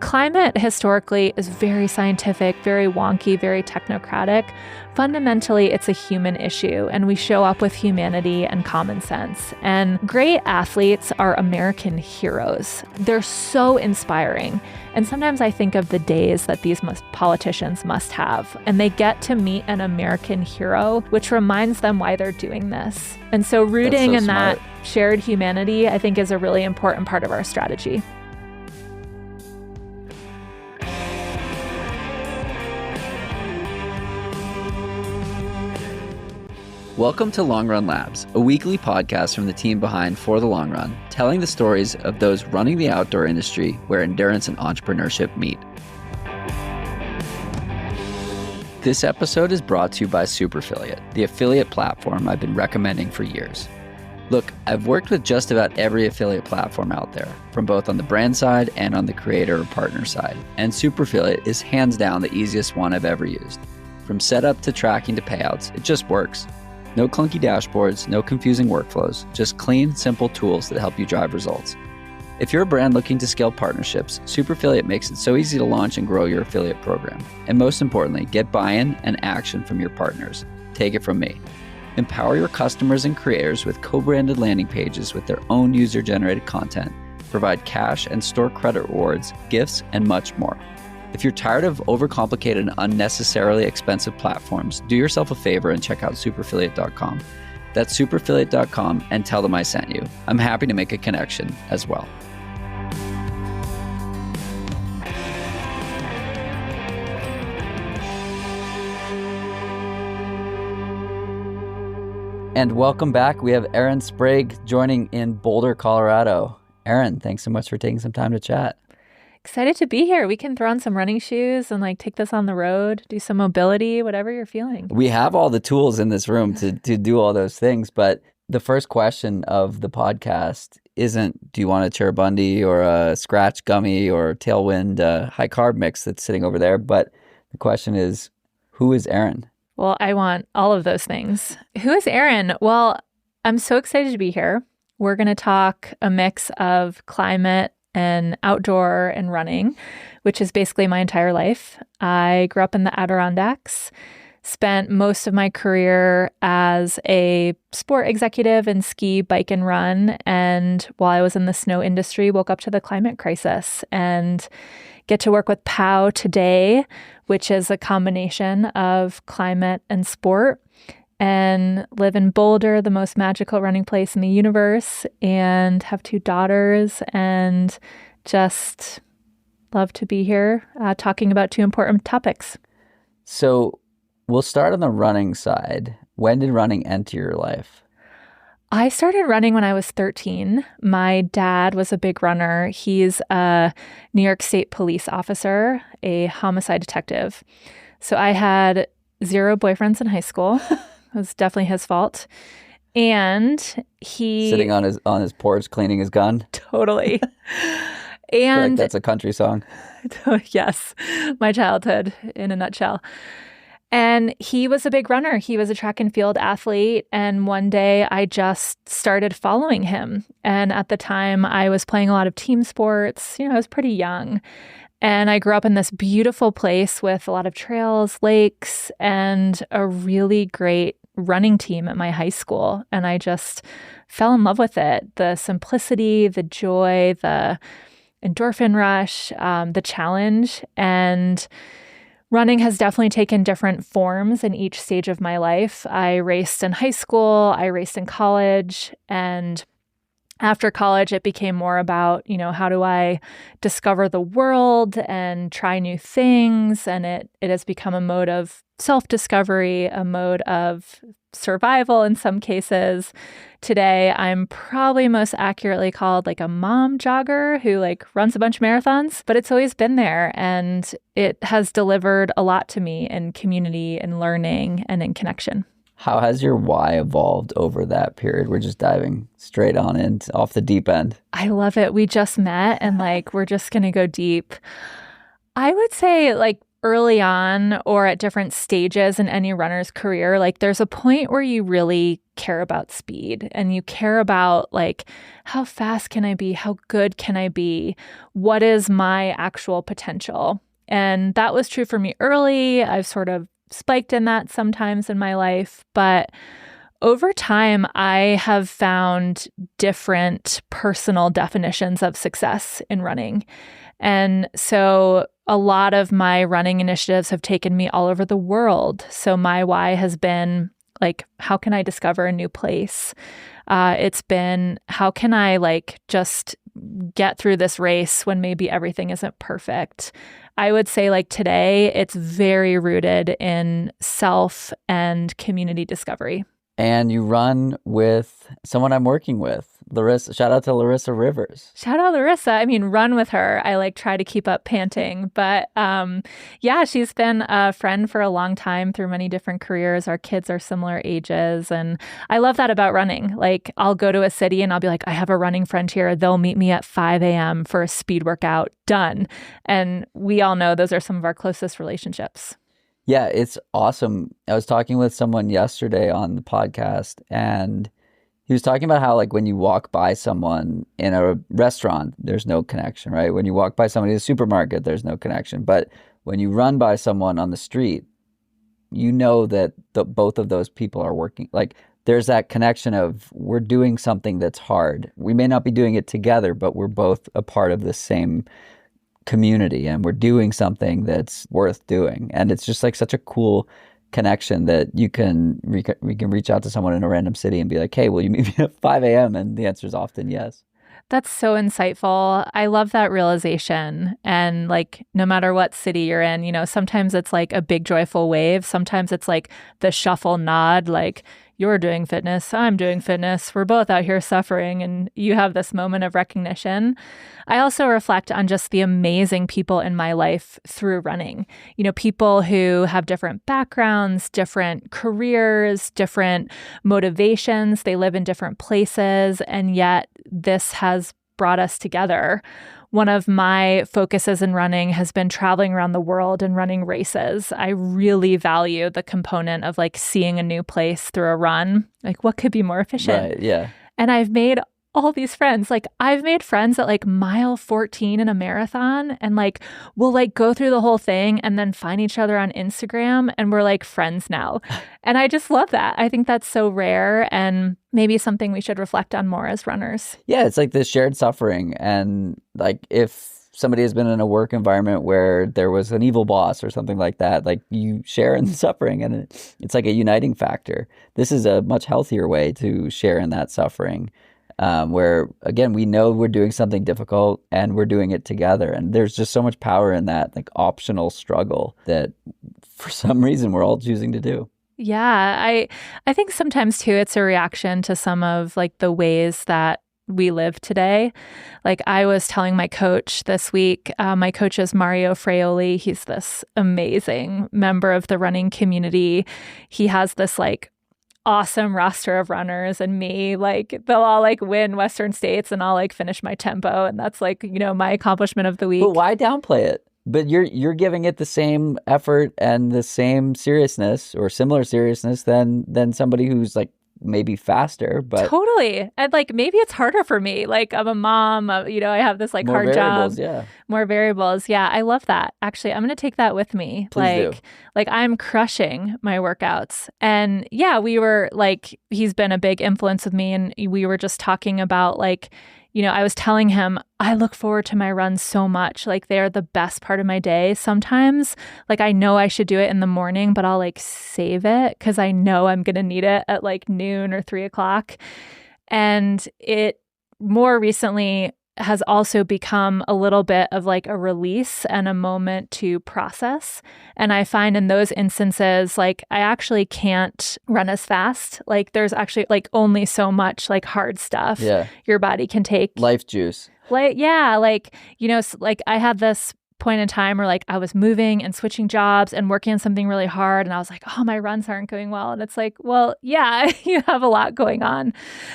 climate historically is very scientific, very wonky, very technocratic. Fundamentally, it's a human issue, and we show up with humanity and common sense. And great athletes are American heroes. They're so inspiring. And sometimes I think of the days that these politicians must have, and they get to meet an American hero, which reminds them why they're doing this. And so rooting in that shared humanity, I think, is a really important part of our strategy. Welcome to Long Run Labs, a weekly podcast from the team behind For the Long Run, telling the stories of those running the outdoor industry where endurance and entrepreneurship meet. This episode is brought to you by Superfiliate, the affiliate platform I've been recommending for years. Look, I've worked with just about every affiliate platform out there, from both on the brand side and on the creator or partner side, and Superfiliate is hands down the easiest one I've ever used. From setup to tracking to payouts, it just works. No clunky dashboards, no confusing workflows, just clean, simple tools that help you drive results. If you're a brand looking to scale partnerships, Superfiliate makes it so easy to launch and grow your affiliate program. And most importantly, get buy-in and action from your partners. Take it from me. Empower your customers and creators with co-branded landing pages with their own user-generated content, provide cash and store credit rewards, gifts, and much more. If you're tired of overcomplicated and unnecessarily expensive platforms, do yourself a favor and check out superfiliate.com. That's superfiliate.com and tell them I sent you. I'm happy to make a connection as well. And welcome back. We have Erin Sprague joining in Boulder, Colorado. Erin, thanks so much for taking some time to chat. Excited to be here. We can throw on some running shoes and take this on the road, do some mobility, whatever you're feeling. We have all the tools in this room to do all those things. But the first question of the podcast isn't, do you want a Cheribundi or a Scratch Gummy or Tailwind high carb mix that's sitting over there? But the question is, who is Erin? Well, I want all of those things. Who is Erin? Well, I'm so excited to be here. We're going to talk a mix of climate and outdoor and running, which is basically my entire life. I grew up in the Adirondacks, spent most of my career as a sport executive in ski, bike, and run. And while I was in the snow industry, woke up to the climate crisis and get to work with POW today, which is a combination of climate and sport, and live in Boulder, the most magical running place in the universe, and have 2 daughters, and just love to be here talking about 2 important topics. So we'll start on the running side. When did running enter your life? I started running when I was 13. My dad was a big runner. He's a New York State police officer, a homicide detective. So I had 0 boyfriends in high school. It was definitely his fault. And he... Sitting on his porch cleaning his gun? Totally. And I feel like that's a country song. Yes. My childhood in a nutshell. And he was a big runner. He was a track and field athlete. And one day I just started following him. And at the time I was playing a lot of team sports. I was pretty young. And I grew up in this beautiful place with a lot of trails, lakes, and a really great running team at my high school. And I just fell in love with it. The simplicity, the joy, the endorphin rush, the challenge. And running has definitely taken different forms in each stage of my life. I raced in high school, I raced in college, and after college, it became more about, how do I discover the world and try new things? And it has become a mode of self-discovery, a mode of survival in some cases. Today, I'm probably most accurately called a mom jogger who runs a bunch of marathons, but it's always been there. And it has delivered a lot to me in community and learning and in connection. How has your why evolved over that period? We're just diving straight on in off the deep end. I love it. We just met and we're just going to go deep. I would say early on or at different stages in any runner's career, there's a point where you really care about speed and you care about like, how fast can I be? How good can I be? What is my actual potential? And that was true for me early. I've sort of spiked in that sometimes in my life, but over time, I have found different personal definitions of success in running. And so a lot of my running initiatives have taken me all over the world. So my why has been like, how can I discover a new place? It's been, how can I like just get through this race when maybe everything isn't perfect? I would say like today, it's very rooted in self and community discovery. And you run with someone I'm working with, Larissa. Shout out to Larissa Rivers. Shout out Larissa. I mean, run with her. I like try to keep up panting. But yeah, she's been a friend for a long time through many different careers. Our kids are similar ages. And I love that about running. Like I'll go to a city and I'll be like, I have a running friend here. They'll meet me at 5 a.m. for a speed workout. Done. And we all know those are some of our closest relationships. Yeah, it's awesome. I was talking with someone yesterday on the podcast, and he was talking about how like when you walk by someone in a restaurant, there's no connection, right? When you walk by somebody in a supermarket, there's no connection. But when you run by someone on the street, you know that both of those people are working. Like there's that connection of we're doing something that's hard. We may not be doing it together, but we're both a part of the same community and we're doing something that's worth doing. And it's just like such a cool connection that we can reach out to someone in a random city and be like, hey, will you meet me at 5 a.m.? And the answer is often yes. That's so insightful. I love that realization. And like, no matter what city you're in, you know, sometimes it's like a big joyful wave. Sometimes it's like the shuffle nod, like you're doing fitness, I'm doing fitness. We're both out here suffering. And you have this moment of recognition. I also reflect on just the amazing people in my life through running. You know, people who have different backgrounds, different careers, different motivations. They live in different places. And yet this has brought us together. One of my focuses in running has been traveling around the world and running races. I really value the component of like seeing a new place through a run. Like what could be more efficient? Right, yeah. And I've made all these friends. Like I've made friends at like mile 14 in a marathon and like we'll like go through the whole thing and then find each other on Instagram and we're like friends now. And I just love that. I think that's so rare and maybe something we should reflect on more as runners. Yeah, it's like this shared suffering. And like if somebody has been in a work environment where there was an evil boss or something like that, like you share in the suffering and it's like a uniting factor. This is a much healthier way to share in that suffering. Where, again, we know we're doing something difficult and we're doing it together. And there's just so much power in that like optional struggle that for some reason we're all choosing to do. Yeah, I think sometimes too, it's a reaction to some of like the ways that we live today. Like I was telling my coach this week, my coach is Mario Fraioli. He's this amazing member of the running community. He has this like awesome roster of runners and me, like they'll all like win Western States and I'll like finish my tempo. And that's like, you know, my accomplishment of the week. But why downplay it? But you're giving it the same effort and the same seriousness or similar seriousness than somebody who's like maybe faster, but totally. And like maybe it's harder for me. Like I'm a mom, you know, I have this like more hard variables, job. yeah. More variables. Yeah, I love that. Actually, I'm going to take that with me. Please do. Like I'm crushing my workouts. And yeah, we were like, he's been a big influence with me. And we were just talking about like, you know, I was telling him, I look forward to my runs so much. Like they're the best part of my day. Sometimes like I know I should do it in the morning, but I'll like save it because I know I'm going to need it at like noon or 3 o'clock. And it more recently has also become a little bit of like a release and a moment to process. And I find in those instances, like I actually can't run as fast. Like there's actually like only so much like hard stuff your body can take. Life juice. Like, yeah, like, you know, like I had this point in time where like I was moving and switching jobs and working on something really hard. And I was like, oh, my runs aren't going well. And it's like, well, yeah, you have a lot going on.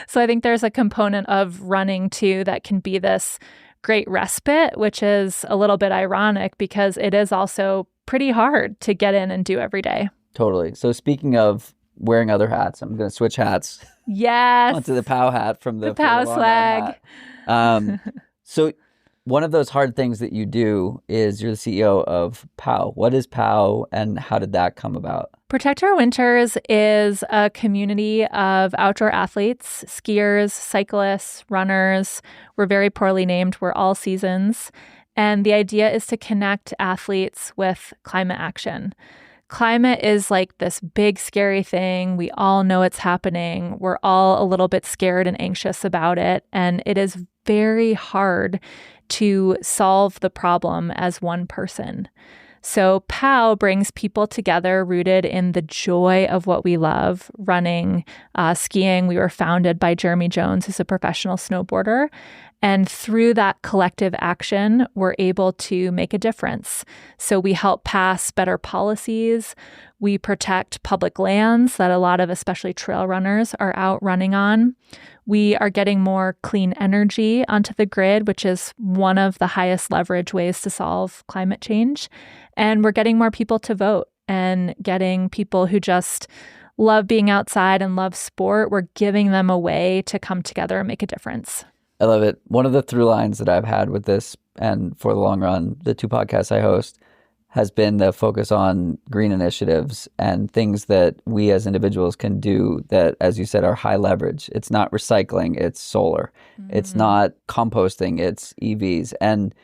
So I think there's a component of running too that can be this great respite, which is a little bit ironic because it is also pretty hard to get in and do every day. Totally. So speaking of wearing other hats. I'm going to switch hats Yes. onto the POW hat from the POW swag. So one of those hard things that you do is you're the CEO of POW. What is POW and how did that come about? Protect Our Winters is a community of outdoor athletes, skiers, cyclists, runners. We're very poorly named. We're all seasons. And the idea is to connect athletes with climate action. Climate is like this big, scary thing. We all know it's happening. We're all a little bit scared and anxious about it. And it is very hard to solve the problem as one person. So POW brings people together rooted in the joy of what we love, running, skiing. We were founded by Jeremy Jones, who's a professional snowboarder. And through that collective action, we're able to make a difference. So we help pass better policies. We protect public lands that a lot of, especially trail runners, are out running on. We are getting more clean energy onto the grid, which is one of the highest leverage ways to solve climate change. And we're getting more people to vote and getting people who just love being outside and love sport. We're giving them a way to come together and make a difference. I love it. One of the through lines that I've had with this, and for the long run, the 2 podcasts I host, has been the focus on green initiatives and things that we as individuals can do that, as you said, are high leverage. It's not recycling, it's solar. Mm-hmm. It's not composting, it's EVs. And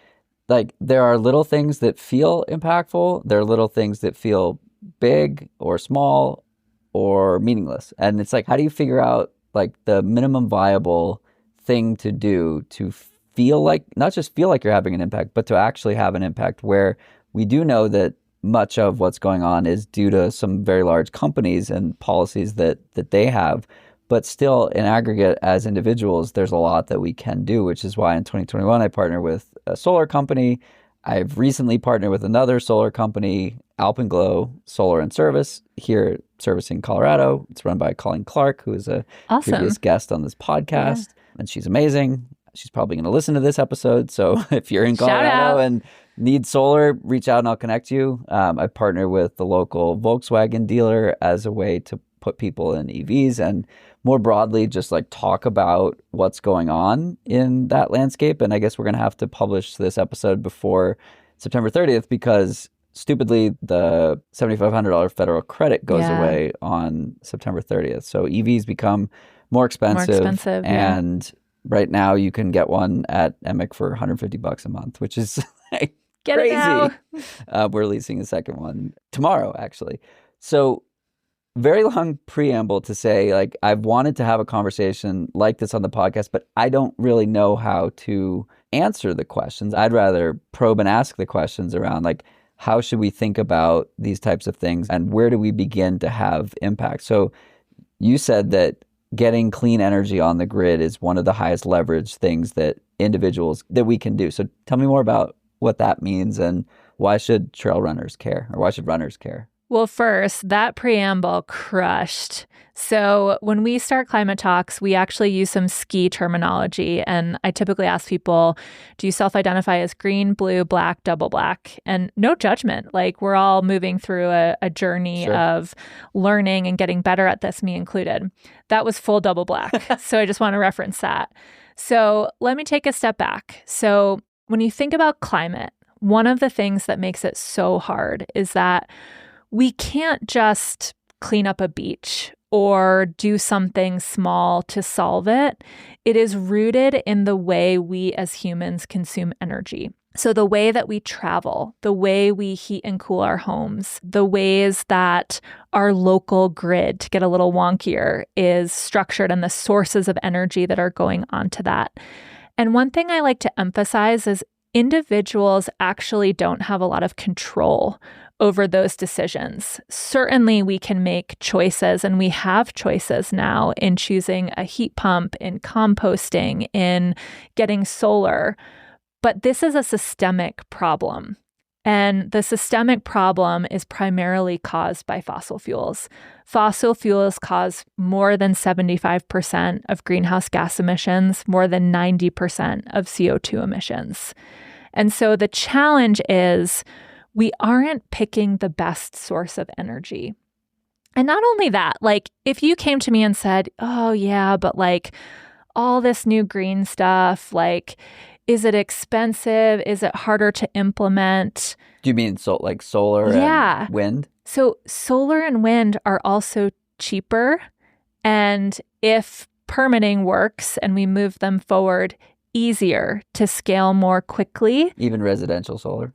like there are little things that feel impactful. There are little things that feel big or small or meaningless. And it's like, how do you figure out like the minimum viable thing to do to feel like, not just feel like you're having an impact, but to actually have an impact, where we do know that much of what's going on is due to some very large companies and policies that they have. But still, in aggregate, as individuals, there's a lot that we can do, which is why in 2021, I partnered with a solar company. I've recently partnered with another solar company, Alpenglow Solar and Service, here servicing Colorado. It's run by Colleen Clark, who is a previous guest on this podcast. Yeah. And she's amazing. She's probably going to listen to this episode. So if you're in Colorado and need solar, reach out and I'll connect you. I partner with the local Volkswagen dealer as a way to put people in EVs and more broadly, just like talk about what's going on in that landscape. And I guess we're going to have to publish this episode before September 30th because stupidly, the $7,500 federal credit goes away on September 30th. So EVs become more expensive. And right now you can get one at Emic for $150 a month, which is like crazy. We're leasing a second one tomorrow, actually. So very long preamble to say, like, I've wanted to have a conversation like this on the podcast, but I don't really know how to answer the questions. I'd rather probe and ask the questions around, like, how should we think about these types of things and where do we begin to have impact? So you said that getting clean energy on the grid is one of the highest leverage things that individuals, that we can do. So tell me more about what that means and why should trail runners care, or why should runners care? Well, first, that preamble crushed. So when we start climate talks, we actually use some ski terminology. And I typically ask people, do you self-identify as green, blue, black, double black? And no judgment. Like, we're all moving through a journey of learning and getting better at this, me included. That was full double black. So I just want to reference that. So let me take a step back. So when you think about climate, one of the things that makes it so hard is that we can't just clean up a beach or do something small to solve it. It is rooted in the way we as humans consume energy. So the way that we travel, the way we heat and cool our homes, the ways that our local grid, to get a little wonkier, is structured and the sources of energy that are going onto that. And one thing I like to emphasize is individuals actually don't have a lot of control over those decisions. Certainly we can make choices, and we have choices now in choosing a heat pump, in composting, in getting solar. But this is a systemic problem. And the systemic problem is primarily caused by fossil fuels. Fossil fuels cause more than 75% of greenhouse gas emissions, more than 90% of CO2 emissions. And so the challenge is we aren't picking the best source of energy. And not only that, like if you came to me and said, oh, yeah, but like all this new green stuff, like, is it expensive? Is it harder to implement? Do you mean like solar Yeah. and wind? So solar and wind are also cheaper. And if permitting works and we move them forward, easier to scale more quickly. Even residential solar?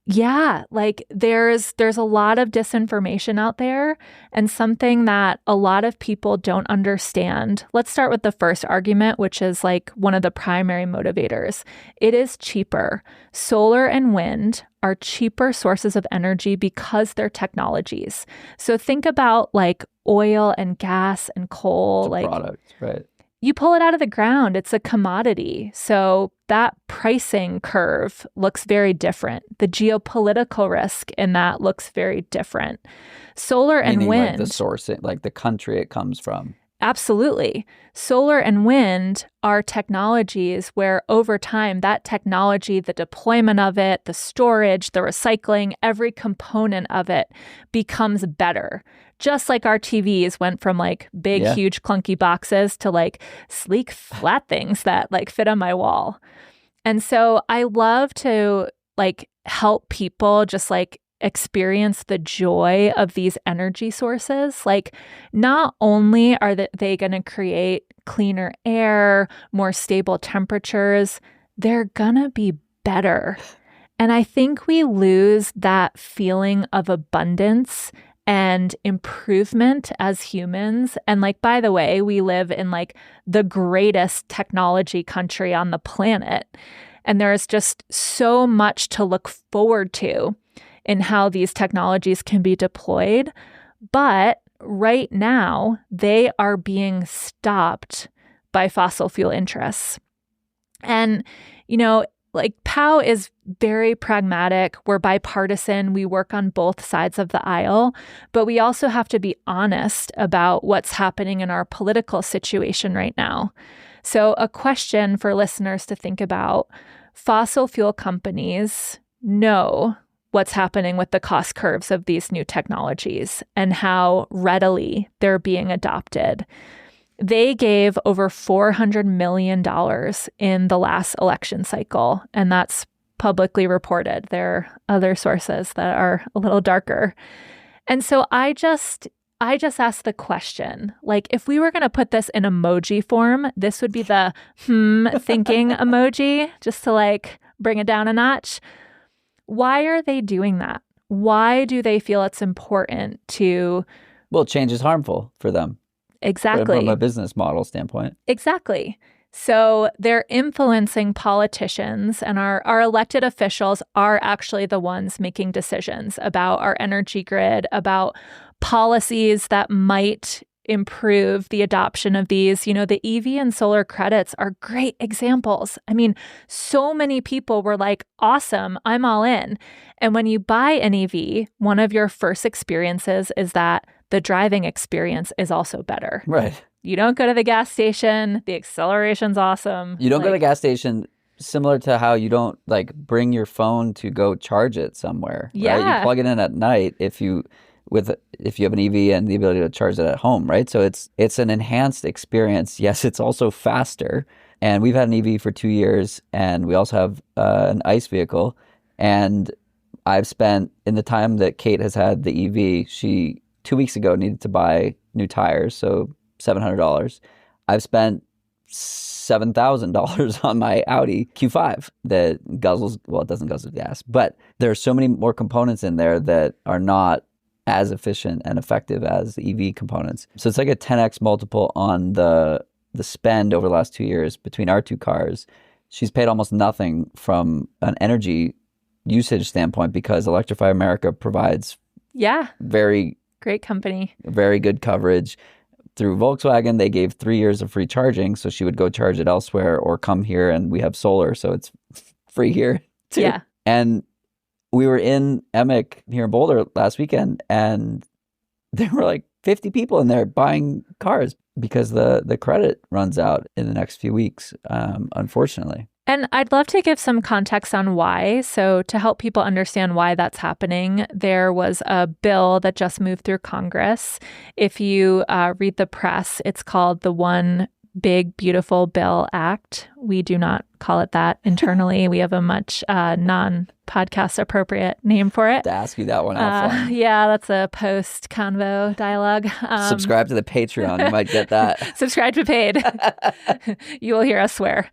Yeah, like there's a lot of disinformation out there, and something that a lot of people don't understand. Let's start with the first argument, which is like one of the primary motivators. It is cheaper. Solar and wind are cheaper sources of energy because they're technologies. So think about like oil and gas and coal, It's a like product, right? you pull it out of the ground, it's a commodity. So that pricing curve looks very different. The geopolitical risk in that looks very different. Solar and Meaning wind. like the source, like the country it comes from. Absolutely. Solar and wind are technologies where over time, that technology, the deployment of it, the storage, the recycling, every component of it becomes better. Just like our TVs went from like big, huge, clunky boxes to like sleek, flat things that like fit on my wall. And so I love to like help people just like experience the joy of these energy sources. Like, not only are they going to create cleaner air, more stable temperatures, they're going to be better. And I think we lose that feeling of abundance and improvement as humans. And like, by the way, we live in like the greatest technology country on the planet. And there's just so much to look forward to in how these technologies can be deployed. But right now, they are being stopped by fossil fuel interests. And, you know, like POW is very pragmatic. We're bipartisan. We work on both sides of the aisle, but we also have to be honest about what's happening in our political situation right now. So a question for listeners to think about: fossil fuel companies know what's happening with the cost curves of these new technologies and how readily they're being adopted. They gave over $400 million in the last election cycle, and that's publicly reported. There are other sources that are a little darker. And so I just asked the question, like, if we were going to put this in emoji form, this would be the thinking emoji, just to like bring it down a notch. Why are they doing that? Why do they feel it's important to... Well, change is harmful for them. Exactly. From a business model standpoint. Exactly. So they're influencing politicians, and our elected officials are actually the ones making decisions about our energy grid, about policies that might improve the adoption of these. You know, the EV and solar credits are great examples. I mean, so many people were like, awesome, I'm all in. And when you buy an EV, one of your first experiences is that the driving experience is also better. Right. You don't go to the gas station. The acceleration's awesome. You don't go to the gas station, similar to how you don't like bring your phone to go charge it somewhere. Yeah. Right? You plug it in at night if you have an EV and the ability to charge it at home, right? So it's an enhanced experience. Yes, it's also faster. And we've had an EV for 2 years, and we also have an ICE vehicle. And I've spent, in the time that Kate has had the EV, she 2 weeks ago needed to buy new tires, so $700. I've spent $7,000 on my Audi Q5 that guzzles, well, it doesn't guzzle gas, but there are so many more components in there that are not as efficient and effective as the EV components. So it's like a 10x multiple on the spend over the last 2 years between our two cars. She's paid almost nothing from an energy usage standpoint because Electrify America provides very great company, very good coverage. Through Volkswagen, they gave 3 years of free charging, so she would go charge it elsewhere or come here, and we have solar, so it's free here too. Yeah. And we were in Emic here in Boulder last weekend, and there were like 50 people in there buying cars because the credit runs out in the next few weeks, unfortunately. And I'd love to give some context on why. So to help people understand why that's happening, there was a bill that just moved through Congress. If you read the press, it's called the One Big Beautiful Bill Act. We do not call it that internally. We have a much non-podcast appropriate name for it. To ask you that one offline. Yeah, that's a post-convo dialogue. Subscribe to the Patreon. You might get that. Subscribe to paid. You will hear us swear.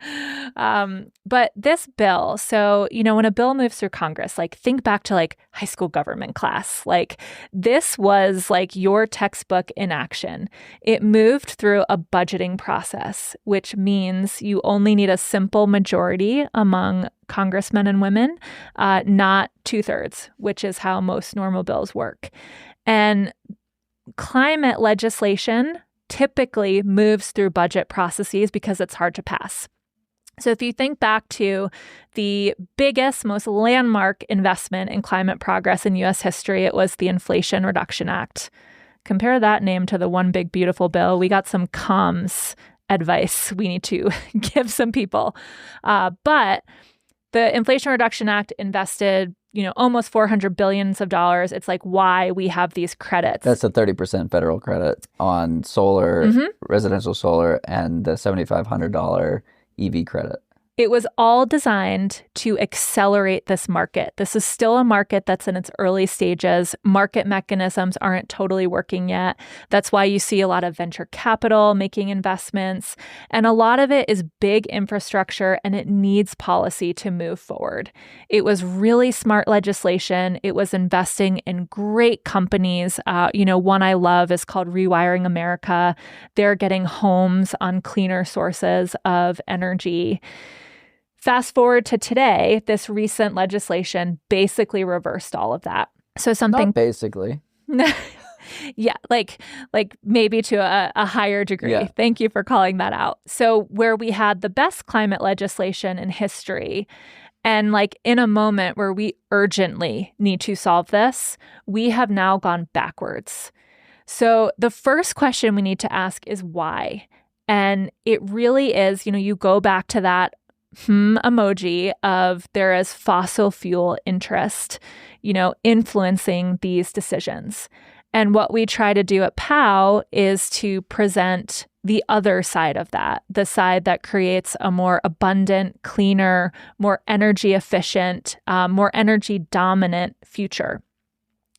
But this bill, so, when a bill moves through Congress, like think back to like high school government class, like this was like your textbook in action. It moved through a budgeting process, which means you only need a simple majority among congressmen and women, not 2/3, which is how most normal bills work. And climate legislation typically moves through budget processes because it's hard to pass. So if you think back to the biggest, most landmark investment in climate progress in U.S. history, it was the Inflation Reduction Act. Compare that name to the One Big Beautiful Bill. We got some comms advice we need to give some people. But the Inflation Reduction Act invested, almost $400 billion. It's like why we have these credits. That's a 30% federal credit on solar, residential solar, and the $7,500 EV credit. It was all designed to accelerate this market. This is still a market that's in its early stages. Market mechanisms aren't totally working yet. That's why you see a lot of venture capital making investments. And a lot of it is big infrastructure, and it needs policy to move forward. It was really smart legislation. It was investing in great companies. One I love is called Rewiring America. They're getting homes on cleaner sources of energy. Fast forward to today, this recent legislation basically reversed all of that. So something Not basically. Yeah, like maybe to a higher degree. Yeah. Thank you for calling that out. So where we had the best climate legislation in history, and like in a moment where we urgently need to solve this, we have now gone backwards. So the first question we need to ask is why? And it really is, you go back to that emoji of there is fossil fuel interest, influencing these decisions. And what we try to do at POW is to present the other side of that, the side that creates a more abundant, cleaner, more energy efficient, more energy dominant future.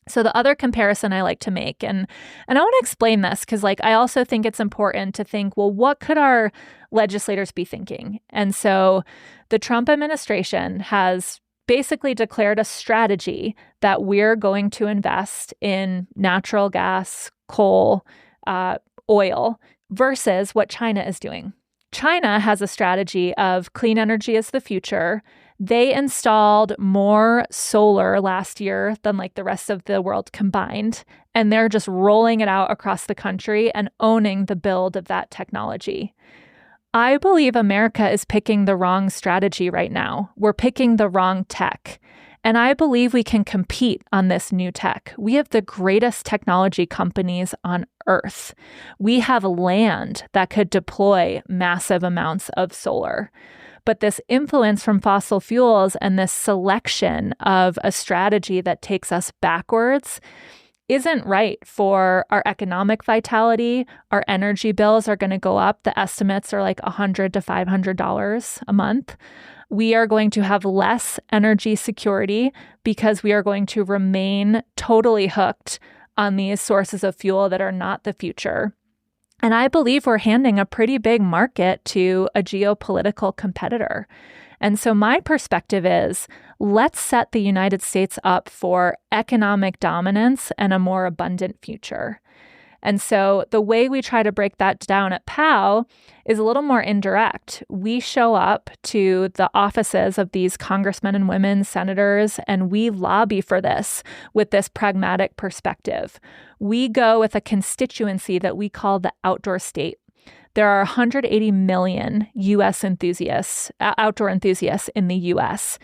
So the other comparison I like to make, and I want to explain this because I also think it's important to think, well, what could our legislators be thinking? And so the Trump administration has basically declared a strategy that we're going to invest in natural gas, coal, oil versus what China is doing. China has a strategy of clean energy is the future. They installed more solar last year than the rest of the world combined, and they're just rolling it out across the country and owning the build of that technology. I believe America is picking the wrong strategy right now. We're picking the wrong tech. And I believe we can compete on this new tech. We have the greatest technology companies on Earth. We have land that could deploy massive amounts of solar. But this influence from fossil fuels and this selection of a strategy that takes us backwards isn't right for our economic vitality. Our energy bills are going to go up. The estimates are $100 to $500 a month. We are going to have less energy security because we are going to remain totally hooked on these sources of fuel that are not the future. And I believe we're handing a pretty big market to a geopolitical competitor. And so my perspective is, let's set the United States up for economic dominance and a more abundant future. And so the way we try to break that down at POW is a little more indirect. We show up to the offices of these congressmen and women, senators, and we lobby for this with this pragmatic perspective. We go with a constituency that we call the outdoor state. There are 180 million U.S. outdoor enthusiasts in the U.S.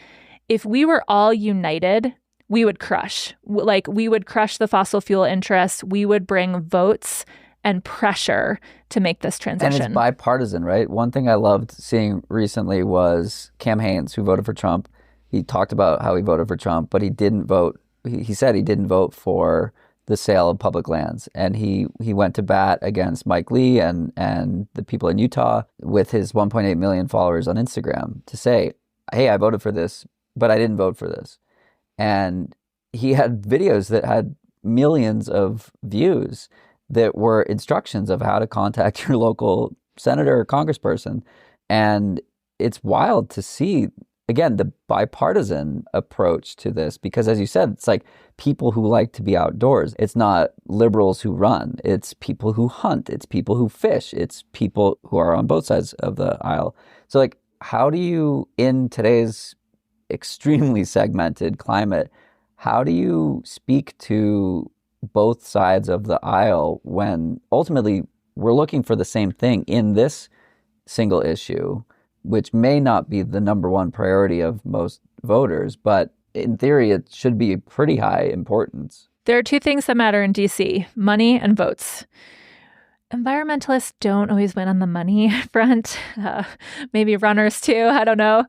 If we were all united, we would crush. We would crush the fossil fuel interests. We would bring votes and pressure to make this transition. And it's bipartisan, right? One thing I loved seeing recently was Cam Haines, who voted for Trump. He talked about how he voted for Trump, but he didn't vote. He said he didn't vote for the sale of public lands. And he went to bat against Mike Lee and the people in Utah with his 1.8 million followers on Instagram to say, hey, I voted for this, but I didn't vote for this. And he had videos that had millions of views that were instructions of how to contact your local senator or congressperson. And it's wild to see, again, the bipartisan approach to this, because as you said, it's like people who like to be outdoors. It's not liberals who run. It's people who hunt. It's people who fish. It's people who are on both sides of the aisle. So like, how do you, in today's extremely segmented climate, how do you speak to both sides of the aisle when ultimately we're looking for the same thing in this single issue, which may not be the number one priority of most voters, but in theory, it should be pretty high importance. There are two things that matter in DC: money and votes. Environmentalists don't always win on the money front. Maybe runners too, I don't know.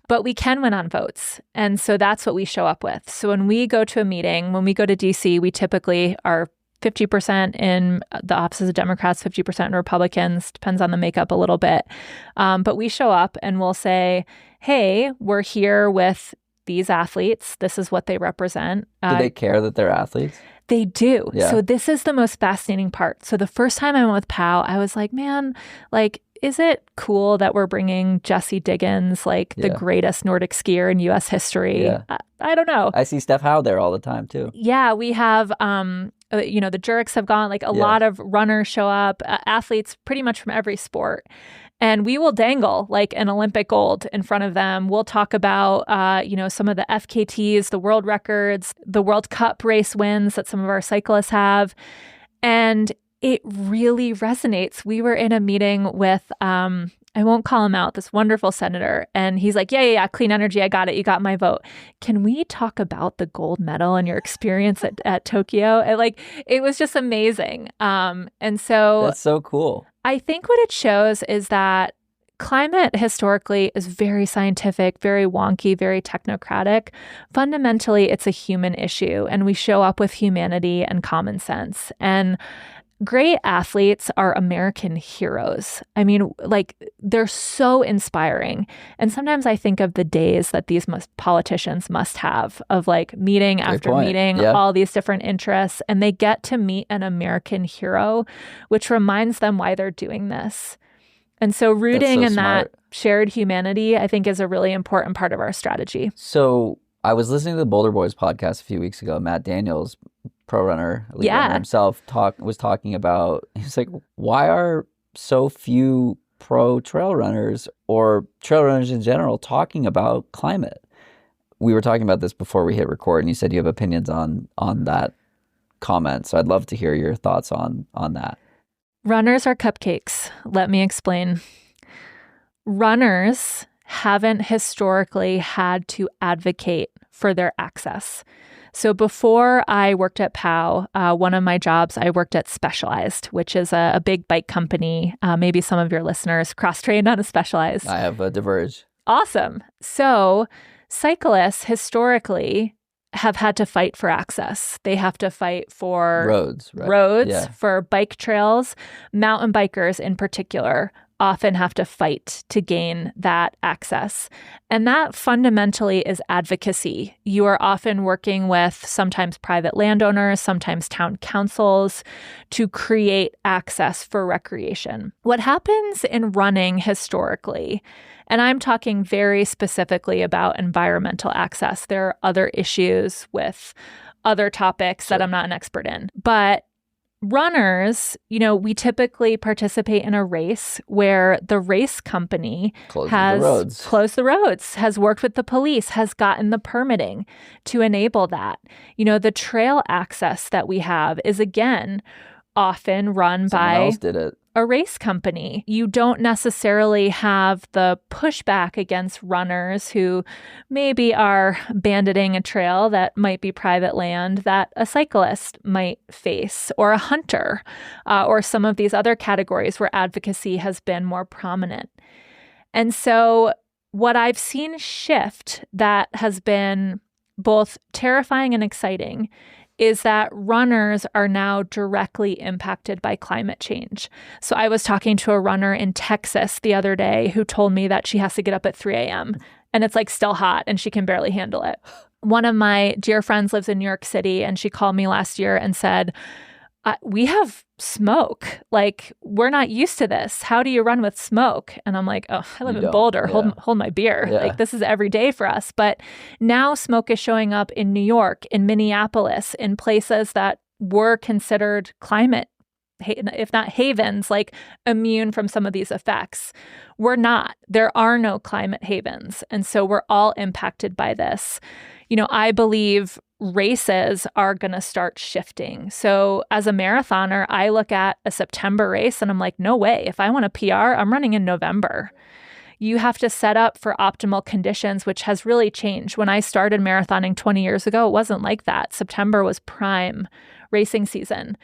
But we can win on votes. And so that's what we show up with. So when we go to a meeting, when we go to DC, we typically are 50% in the offices of Democrats, 50% in Republicans, depends on the makeup a little bit. But we show up and we'll say, hey, we're here with these athletes. This is what they represent. Do they care that they're athletes? They do. Yeah. So this is the most fascinating part. So the first time I went with POW, I was like, man, like, is it cool that we're bringing Jessie Diggins, like the greatest Nordic skier in U.S. history? Yeah. I don't know. I see Steph Howe there all the time too. Yeah, we have, the Juriks have gone, like a lot of runners show up, athletes pretty much from every sport. And we will dangle like an Olympic gold in front of them. We'll talk about, some of the FKTs, the world records, the World Cup race wins that some of our cyclists have. And it really resonates. We were in a meeting with, I won't call him out, this wonderful senator. And he's like, yeah, clean energy. I got it. You got my vote. Can we talk about the gold medal and your experience at Tokyo? And it was just amazing. And so that's so cool. I think what it shows is that climate historically is very scientific, very wonky, very technocratic. Fundamentally, it's a human issue, and we show up with humanity and common sense. And great athletes are American heroes. I mean, they're so inspiring. And sometimes I think of the days that these politicians must have of meeting after meeting, all these different interests, and they get to meet an American hero, which reminds them why they're doing this. And so rooting in that shared humanity, I think, is a really important part of our strategy. So I was listening to the Boulder Boys podcast a few weeks ago. Matt Daniels, pro runner, elite runner himself, was talking about, he's like, why are so few pro trail runners or trail runners in general talking about climate? We were talking about this before we hit record, and you said you have opinions on that comment. So I'd love to hear your thoughts on that. Runners are cupcakes. Let me explain. Runners haven't historically had to advocate for their access. So before I worked at POW, one of my jobs, I worked at Specialized, which is a big bike company. Maybe some of your listeners cross-trained on a Specialized. I have a Diverge. Awesome. So cyclists historically have had to fight for access. They have to fight for roads, right? For bike trails. Mountain bikers in particular often have to fight to gain that access. And that fundamentally is advocacy. You are often working with sometimes private landowners, sometimes town councils to create access for recreation. What happens in running historically, and I'm talking very specifically about environmental access. There are other issues with other topics that I'm not an expert in. But runners, we typically participate in a race where the race company has closed the roads, has worked with the police, has gotten the permitting to enable that. The trail access that we have is, again, often run Someone by else did it. a race company. You don't necessarily have the pushback against runners who maybe are banditing a trail that might be private land that a cyclist might face, or a hunter, or some of these other categories where advocacy has been more prominent. And so what I've seen shift that has been both terrifying and exciting is that runners are now directly impacted by climate change. So I was talking to a runner in Texas the other day who told me that she has to get up at 3 a.m. and it's like still hot and she can barely handle it. One of my dear friends lives in New York City, and she called me last year and said, we have smoke. Like, we're not used to this. How do you run with smoke? And I'm like, oh, I live in Boulder. Yeah. Hold my beer. Yeah. Like, this is every day for us. But now smoke is showing up in New York, in Minneapolis, in places that were considered climate, if not havens, like immune from some of these effects. We're not. There are no climate havens. And so we're all impacted by this. You know, I believe races are going to start shifting. So as a marathoner, I look at a September race and I'm like, no way. If I want a PR, I'm running in November. You have to set up for optimal conditions, which has really changed. When I started marathoning 20 years ago, it wasn't like that. September was prime racing season.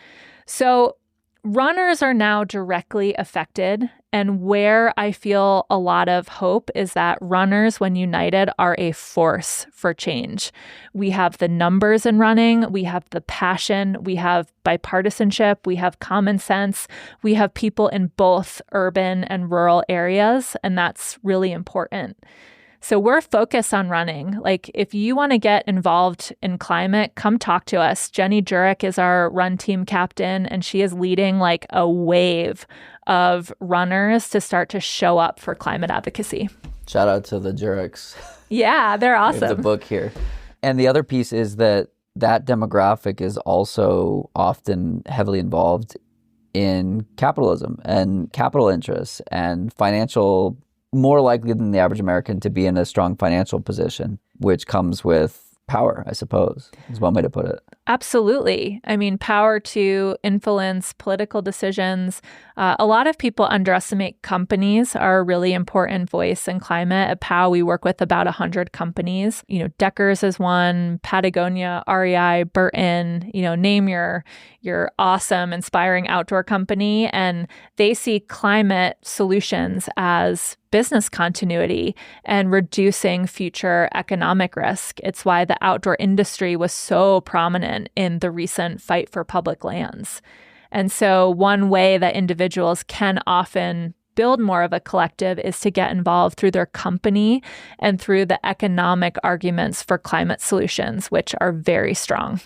So runners are now directly affected. And where I feel a lot of hope is that runners, when united, are a force for change. We have the numbers in running, we have the passion, we have bipartisanship, we have common sense, we have people in both urban and rural areas, and that's really important. So we're focused on running. Like, if you want to get involved in climate, come talk to us. Jenny Jurek is our run team captain, and she is leading like a wave of runners to start to show up for climate advocacy. Shout out to the Jureks. Yeah, they're awesome. We have the book here. And the other piece is that demographic is also often heavily involved in capitalism and capital interests and financial, more likely than the average American to be in a strong financial position, which comes with power, I suppose, is one way to put it. Absolutely. I mean, power to influence political decisions. A lot of people underestimate companies are a really important voice in climate. At POW, we work with about 100 companies. You know, Deckers is one, Patagonia, REI, Burton, you know, name your awesome, inspiring outdoor company. And they see climate solutions as business continuity and reducing future economic risk. It's why the outdoor industry was so prominent in the recent fight for public lands. And so one way that individuals can often build more of a collective is to get involved through their company and through the economic arguments for climate solutions, which are very strong.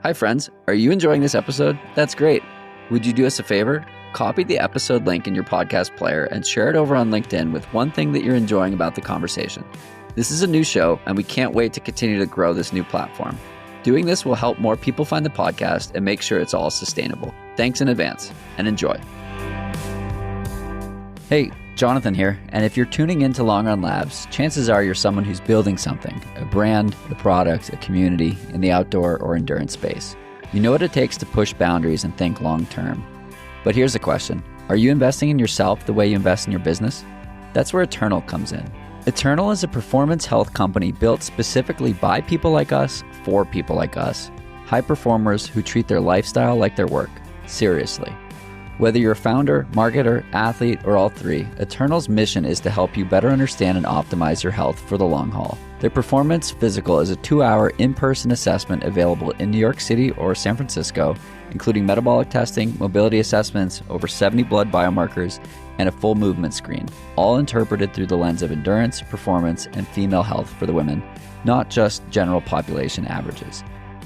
Hi, friends. Are you enjoying this episode? That's great. Would you do us a favor? Copy the episode link in your podcast player and share it over on LinkedIn with one thing that you're enjoying about the conversation. This is a new show, and we can't wait to continue to grow this new platform. Doing this will help more people find the podcast and make sure it's all sustainable. Thanks in advance, and enjoy. Hey, Jonathan here, and if you're tuning into Long Run Labs, chances are you're someone who's building something, a brand, a product, a community in the outdoor or endurance space. You know what it takes to push boundaries and think long term. But here's the question. Are you investing in yourself the way you invest in your business? That's where Eternal comes in. Eternal is a performance health company built specifically by people like us, for people like us, high performers who treat their lifestyle like their work, seriously. Whether you're a founder, marketer, athlete, or all three, Eternal's mission is to help you better understand and optimize your health for the long haul. Their Performance Physical is a 2-hour in-person assessment available in New York City or San Francisco, including metabolic testing, mobility assessments, over 70 blood biomarkers, and a full movement screen, all interpreted through the lens of endurance, performance, and female health for the women, not just general population averages.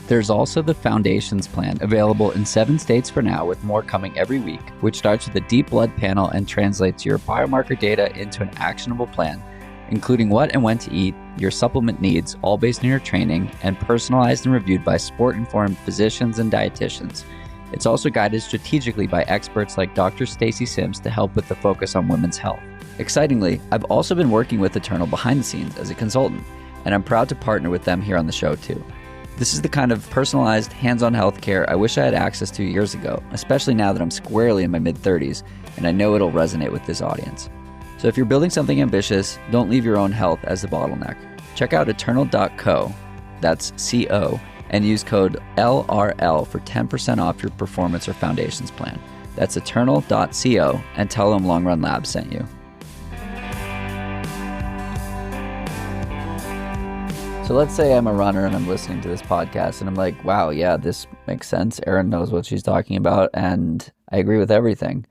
There's also the Foundations Plan, available in 7 states for now, with more coming every week, which starts with a deep blood panel and translates your biomarker data into an actionable plan, including what and when to eat, your supplement needs, all based on your training, and personalized and reviewed by sport-informed physicians and dietitians. It's also guided strategically by experts like Dr. Stacy Sims to help with the focus on women's health. Excitingly, I've also been working with Eternal behind the scenes as a consultant, and I'm proud to partner with them here on the show too. This is the kind of personalized, hands-on healthcare I wish I had access to years ago, especially now that I'm squarely in my mid-30s, and I know it'll resonate with this audience. So if you're building something ambitious, don't leave your own health as the bottleneck. Check out eternal.co, that's C-O, and use code LRL for 10% off your performance or foundations plan. That's eternal.co, and tell them Long Run Labs sent you. So let's say I'm a runner and I'm listening to this podcast and I'm like, wow, yeah, this makes sense. Erin knows what she's talking about and I agree with everything.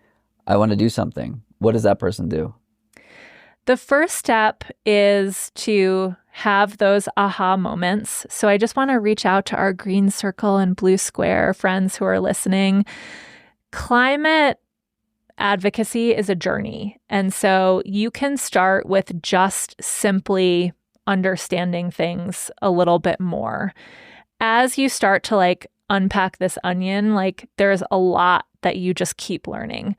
I want to do something. What does that person do? The first step is to have those aha moments. So I just want to reach out to our green circle and blue square friends who are listening. Climate advocacy is a journey. And so you can start with just simply understanding things a little bit more. As you start to unpack this onion, there's a lot that you just keep learning.